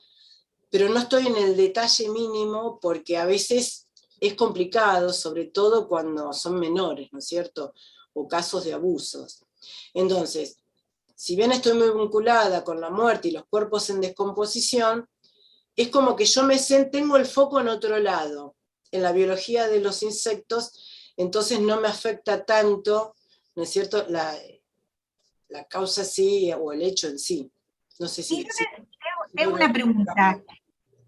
pero no estoy en el detalle mínimo porque a veces es complicado, sobre todo cuando son menores, ¿no es cierto? o casos de abusos. Entonces, si bien estoy muy vinculada con la muerte y los cuerpos en descomposición, es como que yo tengo el foco en otro lado, en la biología de los insectos, entonces no me afecta tanto, ¿no es cierto?, la causa sí o el hecho en sí. No sé si... Tengo una pregunta.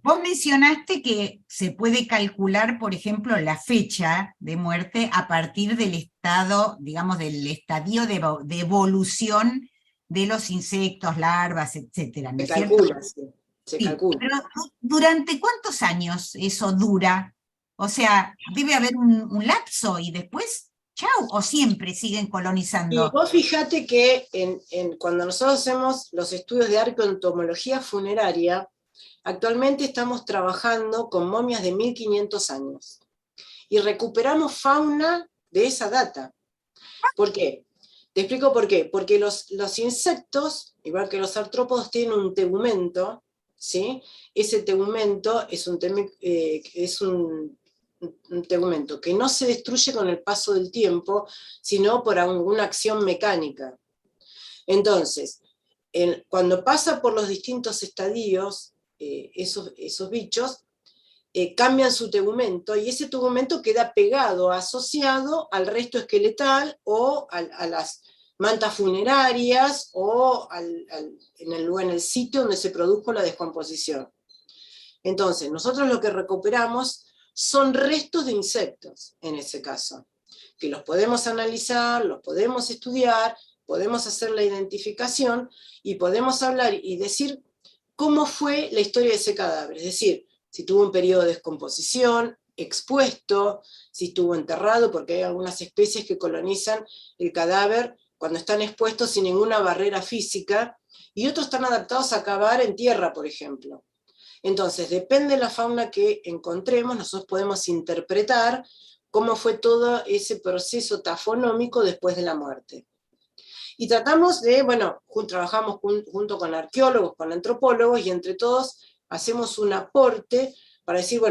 Vos mencionaste que se puede calcular, por ejemplo, la fecha de muerte a partir del estado, digamos, del estadio de evolución de los insectos, larvas, etcétera, ¿no es cierto? Sí, se calcula. Pero ¿durante cuántos años eso dura? O sea, debe haber un lapso y después, chau, o siempre siguen Y colonizando. vos fíjate que cuando nosotros hacemos los estudios de arqueoentomología funeraria, actualmente estamos trabajando con momias de 1500 años y recuperamos fauna de esa data. ¿Por qué? Te explico por qué. Porque los insectos, igual que los artrópodos, tienen un tegumento, ¿sí? Ese tegumento es un tegumento que no se destruye con el paso del tiempo, sino por alguna acción mecánica. Entonces, cuando pasa por los distintos estadios, esos bichos cambian su tegumento y ese tegumento queda pegado, asociado al resto esqueletal o a las mantas funerarias o en el sitio donde se produjo la descomposición. Entonces, nosotros lo que recuperamos son restos de insectos, en ese caso, que los podemos analizar, los podemos estudiar, podemos hacer la identificación y podemos hablar y decir cómo fue la historia de ese cadáver, es decir, si tuvo un periodo de descomposición, expuesto, si estuvo enterrado, porque hay algunas especies que colonizan el cadáver cuando están expuestos sin ninguna barrera física, y otros están adaptados a cavar en tierra, por ejemplo. Entonces, depende de la fauna que encontremos, nosotros podemos interpretar cómo fue todo ese proceso tafonómico después de la muerte. Y tratamos de, trabajamos junto con arqueólogos, con antropólogos, y entre todos hacemos un aporte para decir,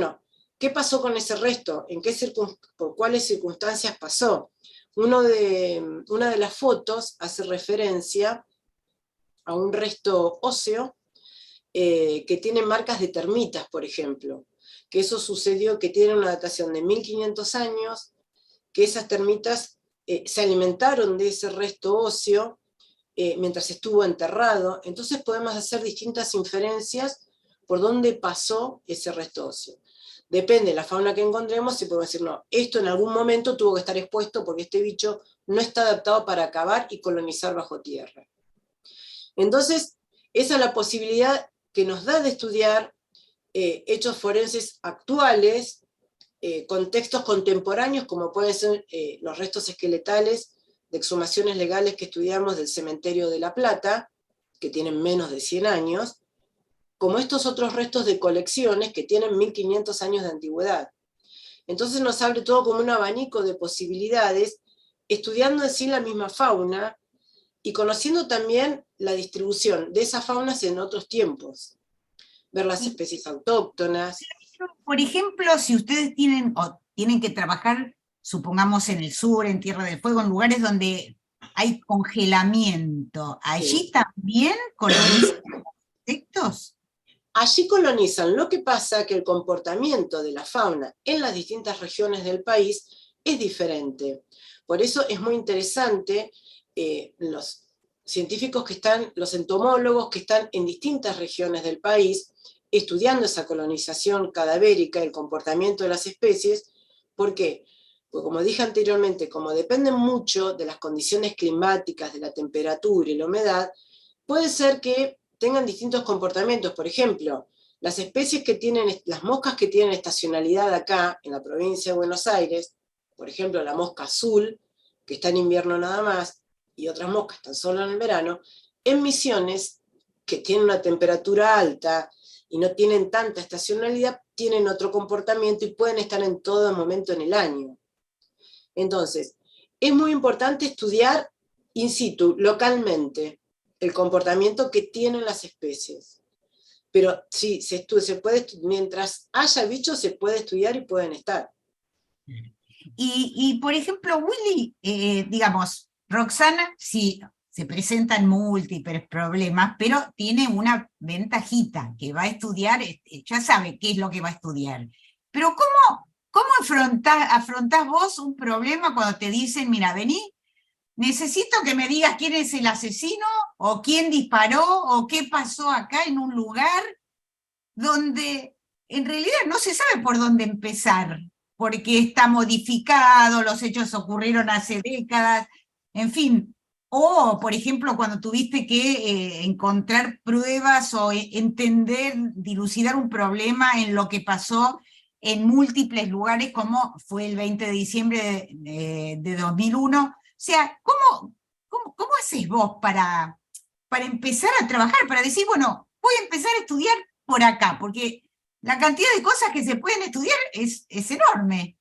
¿qué pasó con ese resto? ¿Por cuáles circunstancias pasó? Una de las fotos hace referencia a un resto óseo que tiene marcas de termitas, por ejemplo, que eso sucedió, que tiene una datación de 1500 años, que esas termitas se alimentaron de ese resto óseo mientras estuvo enterrado, entonces podemos hacer distintas inferencias por dónde pasó ese resto óseo. Depende de la fauna que encontremos, si podemos decir, no, esto en algún momento tuvo que estar expuesto porque este bicho no está adaptado para cavar y colonizar bajo tierra. Entonces, esa es la posibilidad que nos da de estudiar hechos forenses actuales, contextos contemporáneos, como pueden ser los restos esqueletales de exhumaciones legales que estudiamos del cementerio de La Plata, que tienen menos de 100 años, como estos otros restos de colecciones que tienen 1500 años de antigüedad. Entonces nos abre todo como un abanico de posibilidades, estudiando en sí la misma fauna y conociendo también la distribución de esas faunas en otros tiempos, ver las especies autóctonas. Por ejemplo, si ustedes tienen que trabajar, supongamos en el sur, en Tierra del Fuego, en lugares donde hay congelamiento, ¿allí también colonizan insectos? Allí colonizan, lo que pasa que el comportamiento de la fauna en las distintas regiones del país es diferente. Por eso es muy interesante los científicos los entomólogos que están en distintas regiones del país estudiando esa colonización cadavérica, el comportamiento de las especies. ¿Por qué? Porque como dije anteriormente, como dependen mucho de las condiciones climáticas, de la temperatura y la humedad, puede ser que tengan distintos comportamientos. Por ejemplo, las especies que tienen, las moscas que tienen estacionalidad acá, en la provincia de Buenos Aires, por ejemplo, la mosca azul, que está en invierno nada más, y otras moscas están solo en el verano, en Misiones, que tienen una temperatura alta y no tienen tanta estacionalidad, tienen otro comportamiento y pueden estar en todo momento en el año. Entonces, es muy importante estudiar in situ, localmente, el comportamiento que tienen las especies. Pero sí, mientras haya bichos se puede estudiar y pueden estar. Y por ejemplo, Willy, digamos, Roxana sí se presenta en múltiples problemas, pero tiene una ventajita, que va a estudiar, ya sabe qué es lo que va a estudiar. Pero ¿cómo afrontás vos un problema cuando te dicen, mira, vení, necesito que me digas quién es el asesino, o quién disparó, o qué pasó acá en un lugar donde en realidad no se sabe por dónde empezar, porque está modificado, los hechos ocurrieron hace décadas, en fin. O, por ejemplo, cuando tuviste que encontrar pruebas o entender, dilucidar un problema en lo que pasó en múltiples lugares, como fue el 20 de diciembre de 2001. O sea, ¿cómo haces vos para empezar a trabajar, para decir, bueno, voy a empezar a estudiar por acá? Porque la cantidad de cosas que se pueden estudiar es enorme.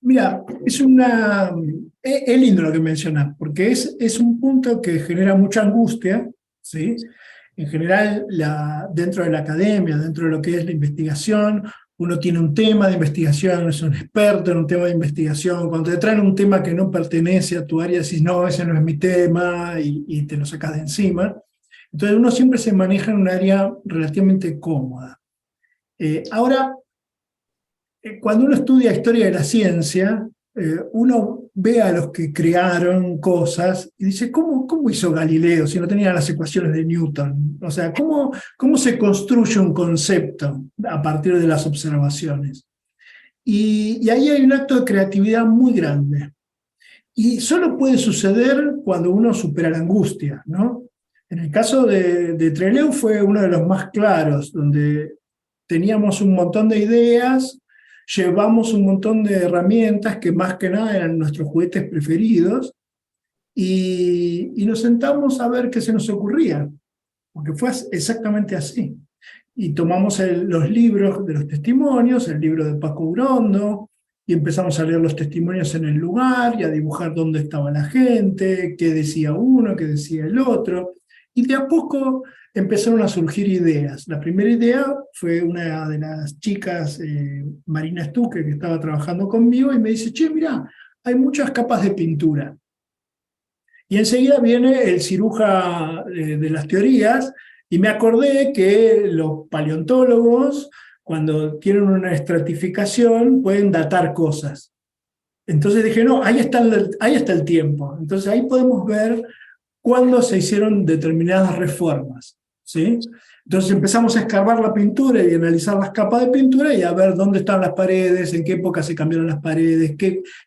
Mira, es lindo lo que mencionas, porque es un punto que genera mucha angustia, ¿sí? En general, dentro de la academia, dentro de lo que es la investigación, uno tiene un tema de investigación, es un experto en un tema de investigación. Cuando te traen un tema que no pertenece a tu área, decís, no, ese no es mi tema, y te lo sacas de encima. Entonces uno siempre se maneja en un área relativamente cómoda. Ahora, cuando uno estudia historia de la ciencia, uno ve a los que crearon cosas y dice, ¿cómo hizo Galileo si no tenía las ecuaciones de Newton? O sea, ¿cómo se construye un concepto a partir de las observaciones? Y ahí hay un acto de creatividad muy grande. Y solo puede suceder cuando uno supera la angustia, ¿no? En el caso de Trelew fue uno de los más claros, donde teníamos un montón de ideas, llevamos un montón de herramientas que más que nada eran nuestros juguetes preferidos, y nos sentamos a ver qué se nos ocurría, porque fue exactamente así. Y tomamos los libros de los testimonios, el libro de Paco Urondo, y empezamos a leer los testimonios en el lugar y a dibujar dónde estaba la gente, qué decía uno, qué decía el otro. Y de a poco empezaron a surgir ideas. La primera idea fue una de las chicas, Marina Stuque, que estaba trabajando conmigo, y me dice, che, mirá, hay muchas capas de pintura. Y enseguida viene el ciruja de las teorías, y me acordé que los paleontólogos, cuando tienen una estratificación, pueden datar cosas. Entonces dije, no, ahí está el tiempo. Entonces ahí podemos ver cuándo se hicieron determinadas reformas, ¿sí? Entonces empezamos a escarbar la pintura y analizar las capas de pintura y a ver dónde están las paredes, en qué época se cambiaron las paredes,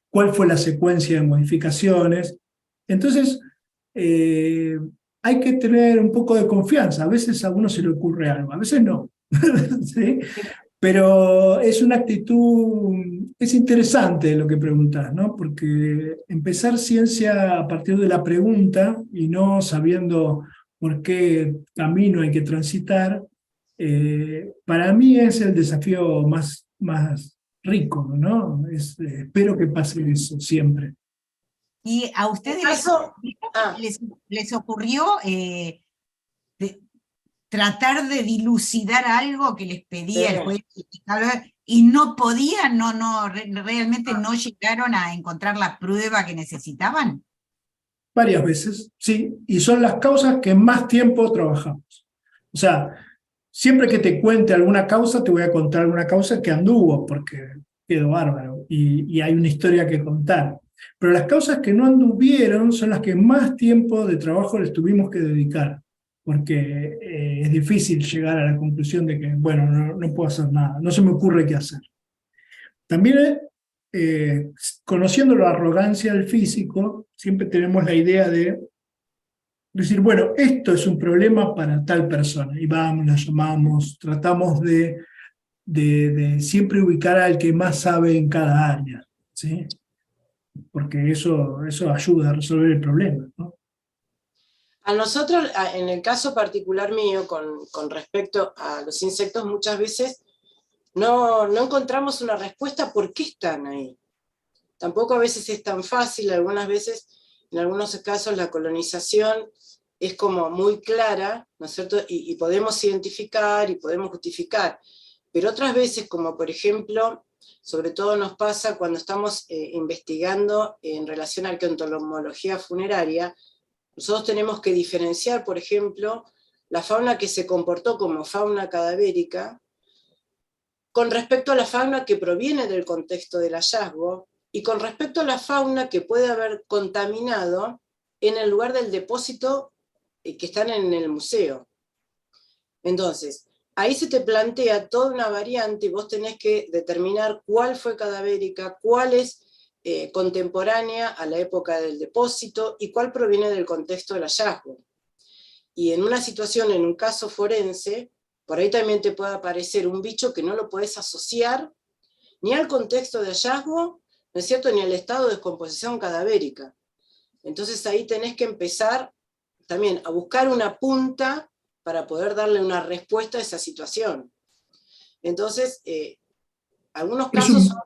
cuál fue la secuencia de modificaciones. Entonces, hay que tener un poco de confianza. A veces a uno se le ocurre algo, a veces no. ¿Sí? Pero es una actitud, es interesante lo que preguntas, ¿no? Porque empezar ciencia a partir de la pregunta y no sabiendo por qué camino hay que transitar, para mí es el desafío más rico, ¿no? Espero que pase eso siempre. ¿Y a ustedes les ocurrió tratar de dilucidar algo que les pedía el juez y no podían, realmente no llegaron a encontrar la prueba que necesitaban? Varias veces, sí, y son las causas que más tiempo trabajamos. O sea, siempre que te cuente alguna causa, te voy a contar alguna causa que anduvo, porque quedó bárbaro, y hay una historia que contar. Pero las causas que no anduvieron son las que más tiempo de trabajo les tuvimos que dedicar, porque es difícil llegar a la conclusión de que, bueno, no puedo hacer nada, no se me ocurre qué hacer. También, conociendo la arrogancia del físico, siempre tenemos la idea de decir, bueno, esto es un problema para tal persona, y vamos, la llamamos, tratamos de siempre ubicar al que más sabe en cada área, ¿sí? Porque eso ayuda a resolver el problema, ¿no? A nosotros, en el caso particular mío, con respecto a los insectos, muchas veces no encontramos una respuesta por qué están ahí. Tampoco a veces es tan fácil, algunas veces, en algunos casos, la colonización es como muy clara, ¿no es cierto? Y podemos identificar y podemos justificar. Pero otras veces, como por ejemplo, sobre todo nos pasa cuando estamos investigando en relación a arqueoentomología funeraria. Nosotros tenemos que diferenciar, por ejemplo, la fauna que se comportó como fauna cadavérica con respecto a la fauna que proviene del contexto del hallazgo y con respecto a la fauna que puede haber contaminado en el lugar del depósito que están en el museo. Entonces, ahí se te plantea toda una variante y vos tenés que determinar cuál fue cadavérica, cuál es contemporánea a la época del depósito y cuál proviene del contexto del hallazgo. Y en una situación, en un caso forense, por ahí también te puede aparecer un bicho que no lo podés asociar ni al contexto de hallazgo, ¿no es cierto?, ni al estado de descomposición cadavérica. Entonces ahí tenés que empezar también a buscar una punta para poder darle una respuesta a esa situación. Entonces, algunos casos son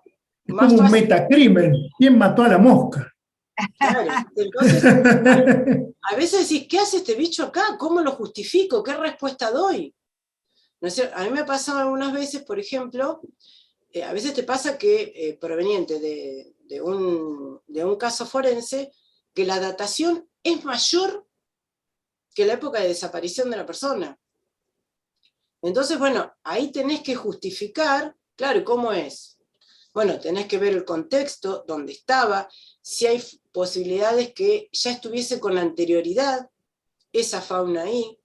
es más como un fáciles. metacrimen. ¿Quién mató a la mosca? Claro, entonces, a veces decís, ¿qué hace este bicho acá? ¿Cómo lo justifico? ¿Qué respuesta doy? ¿No es cierto? A mí me ha pasado algunas veces, por ejemplo, a veces te pasa que, proveniente de un caso forense, que la datación es mayor que la época de desaparición de la persona. Entonces, bueno, ahí tenés que justificar, claro, ¿cómo es? Bueno, tenés que ver el contexto, dónde estaba, si hay posibilidades que ya estuviese con anterioridad esa fauna ahí.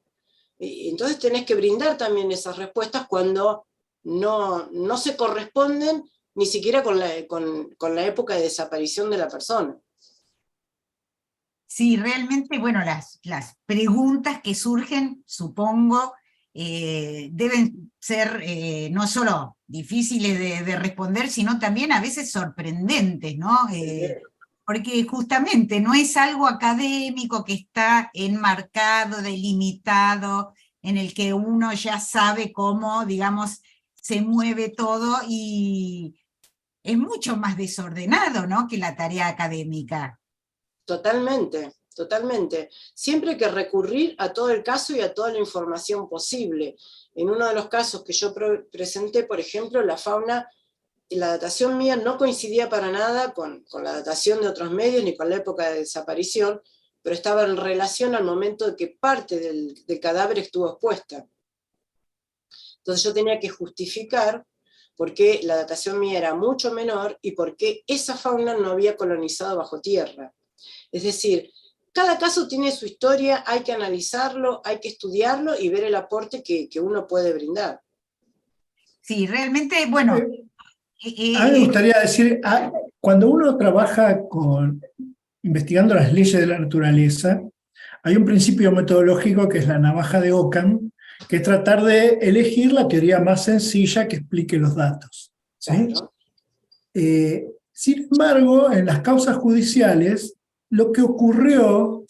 Entonces tenés que brindar también esas respuestas cuando no se corresponden ni siquiera con la época de desaparición de la persona. Sí, realmente, bueno, las preguntas que surgen, supongo, deben ser no solo difíciles de responder, sino también a veces sorprendentes, ¿no? Porque justamente no es algo académico que está enmarcado, delimitado, en el que uno ya sabe cómo, digamos, se mueve todo, y es mucho más desordenado, ¿no?, que la tarea académica. Totalmente, totalmente. Siempre hay que recurrir a todo el caso y a toda la información posible. En uno de los casos que yo presenté, por ejemplo, la fauna, la datación mía no coincidía para nada con la datación de otros medios ni con la época de desaparición, pero estaba en relación al momento de que parte del cadáver estuvo expuesta. Entonces yo tenía que justificar por qué la datación mía era mucho menor y por qué esa fauna no había colonizado bajo tierra. Es decir, cada caso tiene su historia, hay que analizarlo, hay que estudiarlo y ver el aporte que uno puede brindar. Sí, realmente, bueno. A mí me gustaría decir, cuando uno trabaja investigando las leyes de la naturaleza, hay un principio metodológico que es la navaja de Occam, que es tratar de elegir la teoría más sencilla que explique los datos, ¿sí? Claro. Sin embargo, en las causas judiciales, lo que ocurrió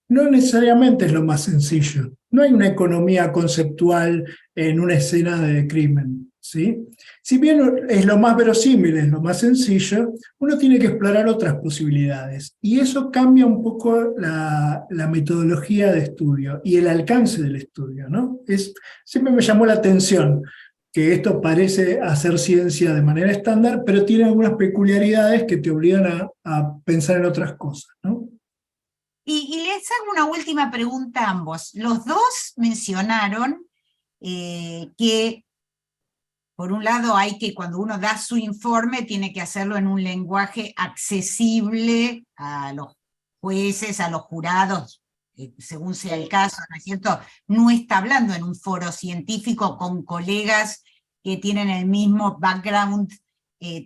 no necesariamente es lo más sencillo. No hay una economía conceptual en una escena de crimen, ¿sí? Si bien es lo más verosímil, es lo más sencillo, uno tiene que explorar otras posibilidades. Y eso cambia un poco la metodología de estudio y el alcance del estudio, ¿no? Siempre me llamó la atención que esto parece hacer ciencia de manera estándar, pero tiene algunas peculiaridades que te obligan a pensar en otras cosas, ¿no? Y les hago una última pregunta a ambos. Los dos mencionaron que, por un lado, cuando uno da su informe, tiene que hacerlo en un lenguaje accesible a los jueces, a los jurados, según sea el caso, ¿no es cierto? No está hablando en un foro científico con colegas que tienen el mismo background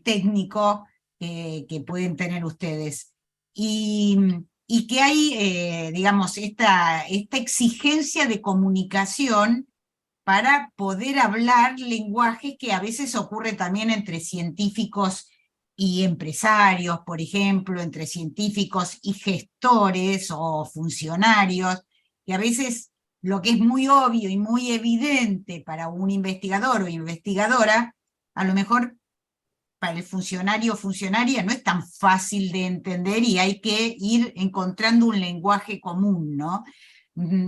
técnico que pueden tener ustedes. Y que hay, digamos, esta exigencia de comunicación para poder hablar lenguajes que a veces ocurre también entre científicos y empresarios, por ejemplo, entre científicos y gestores o funcionarios, que a veces lo que es muy obvio y muy evidente para un investigador o investigadora, a lo mejor para el funcionario o funcionaria no es tan fácil de entender, y hay que ir encontrando un lenguaje común, ¿no?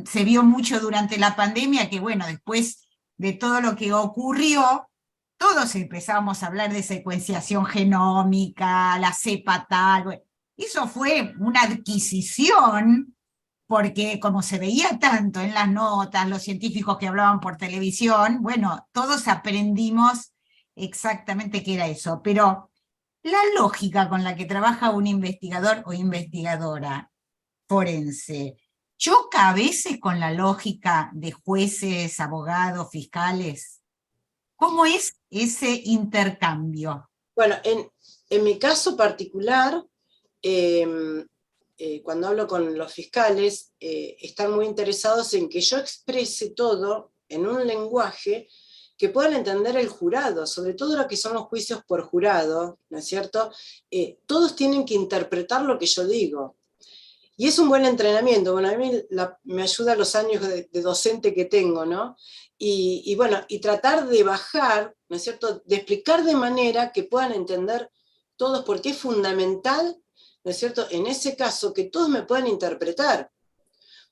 Se vio mucho durante la pandemia que, bueno, después de todo lo que ocurrió, todos empezamos a hablar de secuenciación genómica, la cepa tal. Bueno, eso fue una adquisición, porque como se veía tanto en las notas, los científicos que hablaban por televisión, bueno, todos aprendimos exactamente qué era eso. Pero la lógica con la que trabaja un investigador o investigadora forense choca a veces con la lógica de jueces, abogados, fiscales. ¿Cómo es ese intercambio? Bueno, en mi caso particular, cuando hablo con los fiscales, están muy interesados en que yo exprese todo en un lenguaje que puedan entender el jurado, sobre todo lo que son los juicios por jurado, ¿no es cierto? Todos tienen que interpretar lo que yo digo. Y es un buen entrenamiento. Bueno, a mí me ayuda los años de docente que tengo, ¿no? Y bueno, y tratar de bajar, ¿no es cierto?, de explicar de manera que puedan entender todos, porque es fundamental, ¿no es cierto?, en ese caso, que todos me puedan interpretar.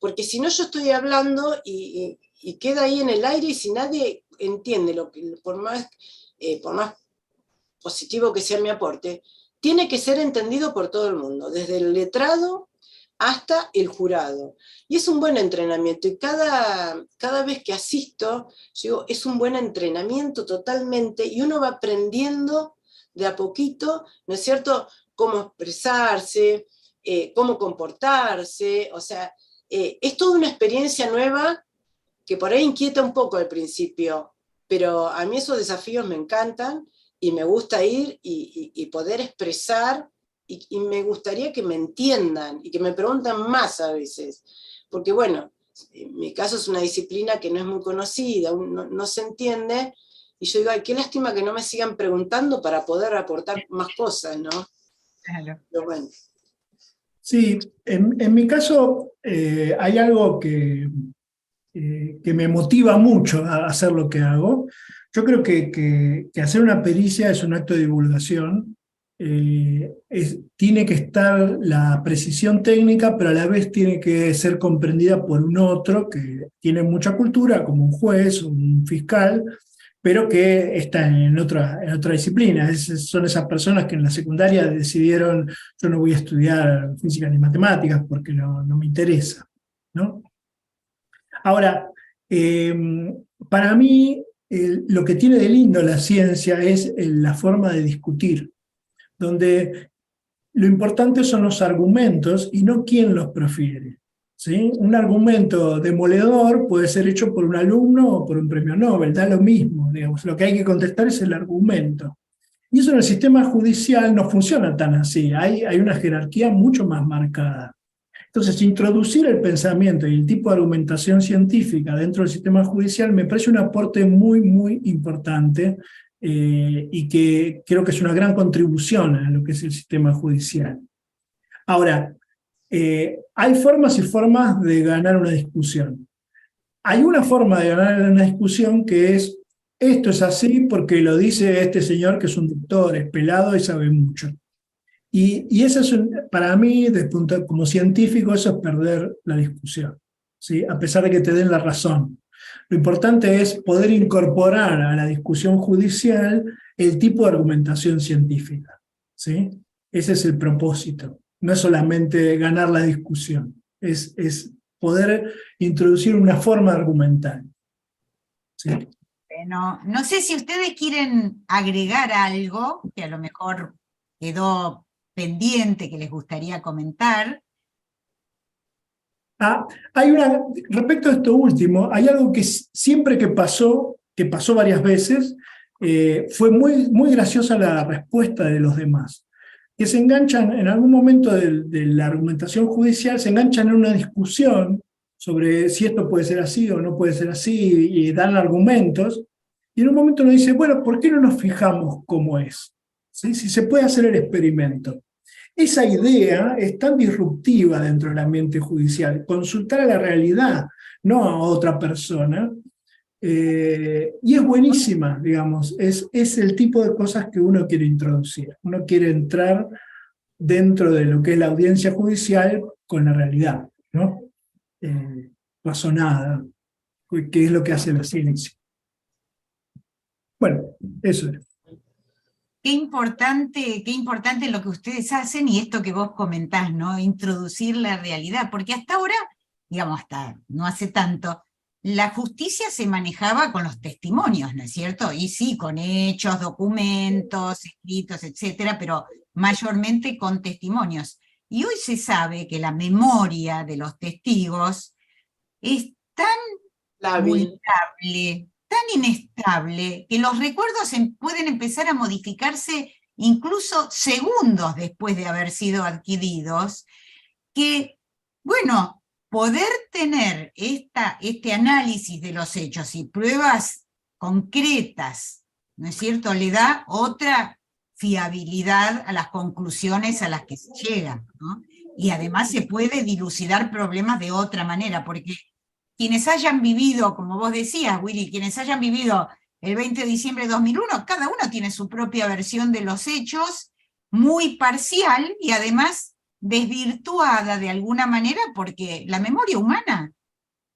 Porque si no, yo estoy hablando y queda ahí en el aire, y si nadie entiende, por más positivo que sea mi aporte, tiene que ser entendido por todo el mundo, desde el letrado hasta el jurado. Y es un buen entrenamiento, y cada vez que asisto, yo digo, es un buen entrenamiento totalmente, y uno va aprendiendo de a poquito, ¿no es cierto?, cómo expresarse, cómo comportarse, o sea, es toda una experiencia nueva que por ahí inquieta un poco al principio, pero a mí esos desafíos me encantan, y me gusta ir y poder expresar, y me gustaría que me entiendan y que me preguntan más a veces, porque bueno, en mi caso es una disciplina que no es muy conocida, no se entiende, y yo digo, ay, qué lástima que no me sigan preguntando para poder aportar más cosas, ¿no? Claro. Pero bueno. Sí, en mi caso hay algo que me motiva mucho a hacer lo que hago. Yo creo que hacer una pericia es un acto de divulgación. Tiene que estar la precisión técnica, pero a la vez tiene que ser comprendida por un otro que tiene mucha cultura, como un juez, un fiscal, pero que está en otra disciplina. Son esas personas que en la secundaria decidieron, yo no voy a estudiar física ni matemáticas porque no me interesa, ¿no? Ahora, para mí, lo que tiene de lindo la ciencia es la forma de discutir, donde lo importante son los argumentos y no quién los profiere, ¿sí? Un argumento demoledor puede ser hecho por un alumno o por un premio Nobel, da lo mismo, digamos. Lo que hay que contestar es el argumento. Y eso en el sistema judicial no funciona tan así, hay una jerarquía mucho más marcada. Entonces, introducir el pensamiento y el tipo de argumentación científica dentro del sistema judicial me parece un aporte muy, muy importante, y que creo que es una gran contribución a lo que es el sistema judicial. Ahora, hay formas y formas de ganar una discusión. Hay una forma de ganar una discusión que es, esto es así porque lo dice este señor que es un doctor, es pelado y sabe mucho. Y eso es, para mí, como científico, eso es perder la discusión, ¿sí? A pesar de que te den la razón. Lo importante es poder incorporar a la discusión judicial el tipo de argumentación científica, ¿sí? Ese es el propósito. No es solamente ganar la discusión, es poder introducir una forma argumental, ¿sí? No sé si ustedes quieren agregar algo que a lo mejor quedó pendiente, que les gustaría comentar. Respecto a esto último, hay algo que siempre que pasó varias veces, fue muy, muy graciosa la respuesta de los demás, que se enganchan en algún momento de la argumentación judicial, se enganchan en una discusión sobre si esto puede ser así o no puede ser así, y dan argumentos, y en un momento uno dice, bueno, ¿por qué no nos fijamos cómo es? ¿Sí? Si se puede hacer el experimento. Esa idea es tan disruptiva dentro del ambiente judicial, consultar a la realidad, no a otra persona, y es buenísima, digamos, es el tipo de cosas que uno quiere introducir. Uno quiere entrar dentro de lo que es la audiencia judicial con la realidad, ¿no? Razonada, que es lo que hace la ciencia. Bueno, eso es. Qué importante lo que ustedes hacen y esto que vos comentás, ¿no? Introducir la realidad, porque hasta ahora, digamos, hasta no hace tanto, la justicia se manejaba con los testimonios, ¿no es cierto? Y sí, con hechos, documentos, escritos, etcétera, pero mayormente con testimonios. Y hoy se sabe que la memoria de los testigos es tan Lábil. vulnerable, tan inestable, que los recuerdos pueden empezar a modificarse incluso segundos después de haber sido adquiridos, que, bueno, poder tener este análisis de los hechos y pruebas concretas, ¿no es cierto?, le da otra fiabilidad a las conclusiones a las que se llega, ¿no? Y además se puede dilucidar problemas de otra manera, porque quienes hayan vivido, como vos decías, Willy, quienes hayan vivido el 20 de diciembre de 2001, cada uno tiene su propia versión de los hechos, muy parcial y además desvirtuada de alguna manera, porque la memoria humana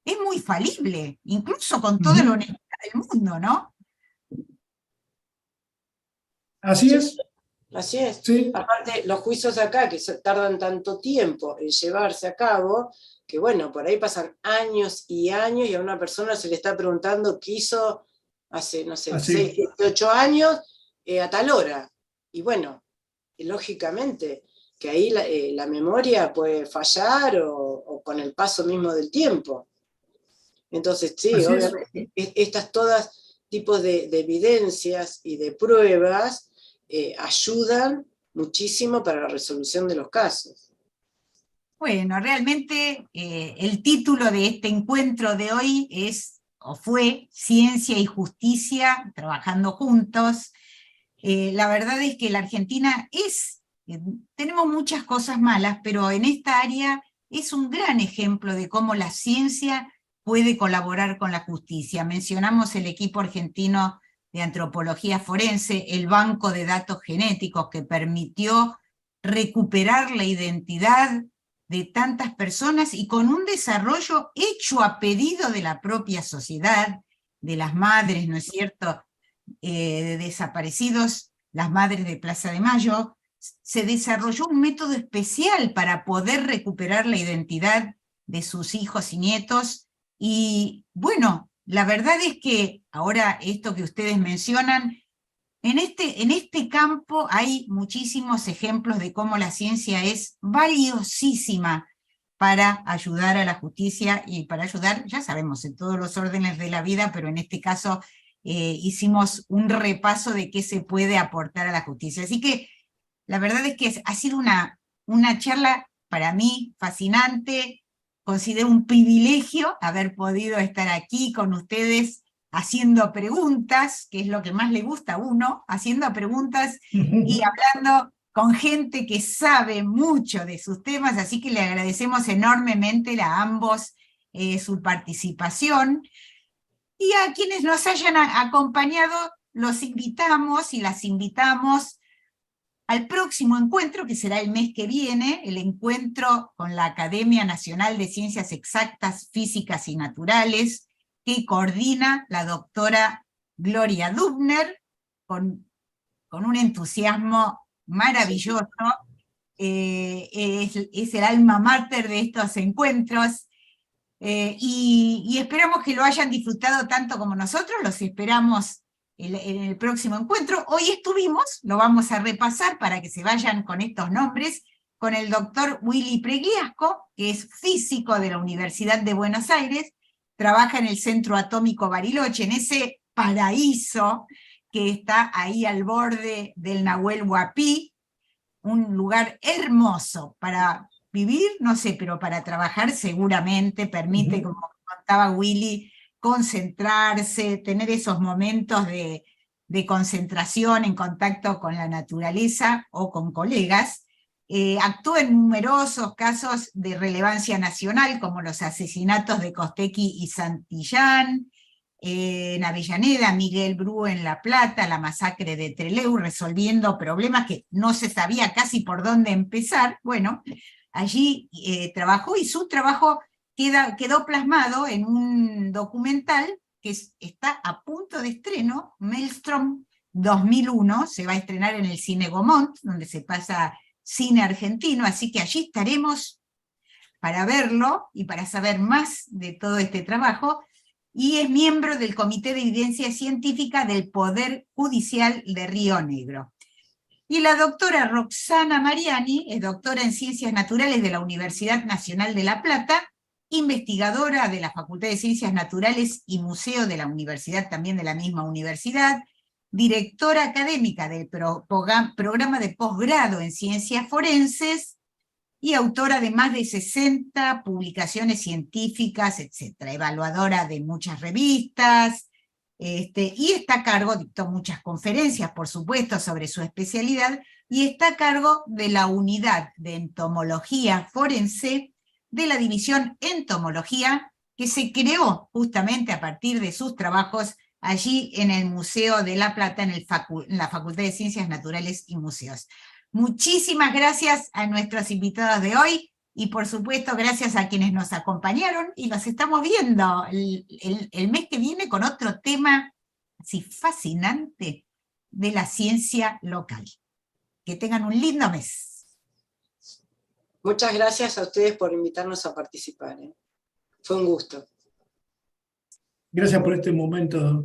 es muy falible, incluso con toda la honestidad del mundo, ¿no? Así es. Así es. Sí. Aparte, los juicios acá, que tardan tanto tiempo en llevarse a cabo, que bueno, por ahí pasan años y años y a una persona se le está preguntando qué hizo hace, no sé, 6, 7, 8 años a tal hora. Y bueno, lógicamente que ahí la memoria puede fallar o con el paso mismo del tiempo. Entonces, sí, Así obviamente, estas todas tipos de evidencias y de pruebas ayudan muchísimo para la resolución de los casos. Bueno, realmente el título de este encuentro de hoy es, o fue, Ciencia y Justicia trabajando juntos. La verdad es que la Argentina tenemos muchas cosas malas, pero en esta área es un gran ejemplo de cómo la ciencia puede colaborar con la justicia. Mencionamos el equipo argentino de antropología forense, el banco de datos genéticos que permitió recuperar la identidad de tantas personas y con un desarrollo hecho a pedido de la propia sociedad, de las madres, ¿no es cierto?, de desaparecidos, las madres de Plaza de Mayo. Se desarrolló un método especial para poder recuperar la identidad de sus hijos y nietos, y bueno, la verdad es que ahora esto que ustedes mencionan, en este campo hay muchísimos ejemplos de cómo la ciencia es valiosísima para ayudar a la justicia y para ayudar, ya sabemos, en todos los órdenes de la vida, pero en este caso hicimos un repaso de qué se puede aportar a la justicia. Así que la verdad es que ha sido una charla para mí fascinante. Considero un privilegio haber podido estar aquí con ustedes haciendo preguntas, que es lo que más le gusta a uno, haciendo preguntas y hablando con gente que sabe mucho de sus temas, así que le agradecemos enormemente a ambos su participación. Y a quienes nos hayan acompañado, los invitamos y las invitamos al próximo encuentro, que será el mes que viene, el encuentro con la Academia Nacional de Ciencias Exactas, Físicas y Naturales, que coordina la doctora Gloria Dubner, con un entusiasmo maravilloso. Es el alma mater de estos encuentros, y esperamos que lo hayan disfrutado tanto como nosotros. Los esperamos en el próximo encuentro. Hoy estuvimos, lo vamos a repasar para que se vayan con estos nombres, con el doctor Willy Pregliasco, que es físico de la Universidad de Buenos Aires, trabaja en el Centro Atómico Bariloche, en ese paraíso que está ahí al borde del Nahuel Huapi, un lugar hermoso para vivir, no sé, pero para trabajar seguramente permite, como contaba Willy, concentrarse, tener esos momentos de concentración en contacto con la naturaleza o con colegas. Actuó en numerosos casos de relevancia nacional, como los asesinatos de Costequi y Santillán, en Avellaneda, Miguel Bru en La Plata, la masacre de Trelew, resolviendo problemas que no se sabía casi por dónde empezar. Bueno, allí trabajó y su trabajo quedó plasmado en un documental está a punto de estreno, Maelstrom 2001, se va a estrenar en el Cine Gaumont, donde se pasa cine argentino, así que allí estaremos para verlo y para saber más de todo este trabajo, y es miembro del Comité de Evidencia Científica del Poder Judicial de Río Negro. Y la doctora Roxana Mariani es doctora en Ciencias Naturales de la Universidad Nacional de La Plata, investigadora de la Facultad de Ciencias Naturales y Museo de la Universidad, también de la misma universidad, directora académica del programa de posgrado en Ciencias Forenses, y autora de más de 60 publicaciones científicas, etcétera, evaluadora de muchas revistas, y está a cargo, dictó muchas conferencias, por supuesto, sobre su especialidad, y está a cargo de la unidad de entomología forense de la división entomología, que se creó justamente a partir de sus trabajos allí en el Museo de La Plata, en la Facultad de Ciencias Naturales y Museos. Muchísimas gracias a nuestros invitados de hoy, y por supuesto gracias a quienes nos acompañaron, y nos estamos viendo el mes que viene con otro tema así fascinante de la ciencia local. Que tengan un lindo mes. Muchas gracias a ustedes por invitarnos a participar. Fue un gusto. Gracias por este momento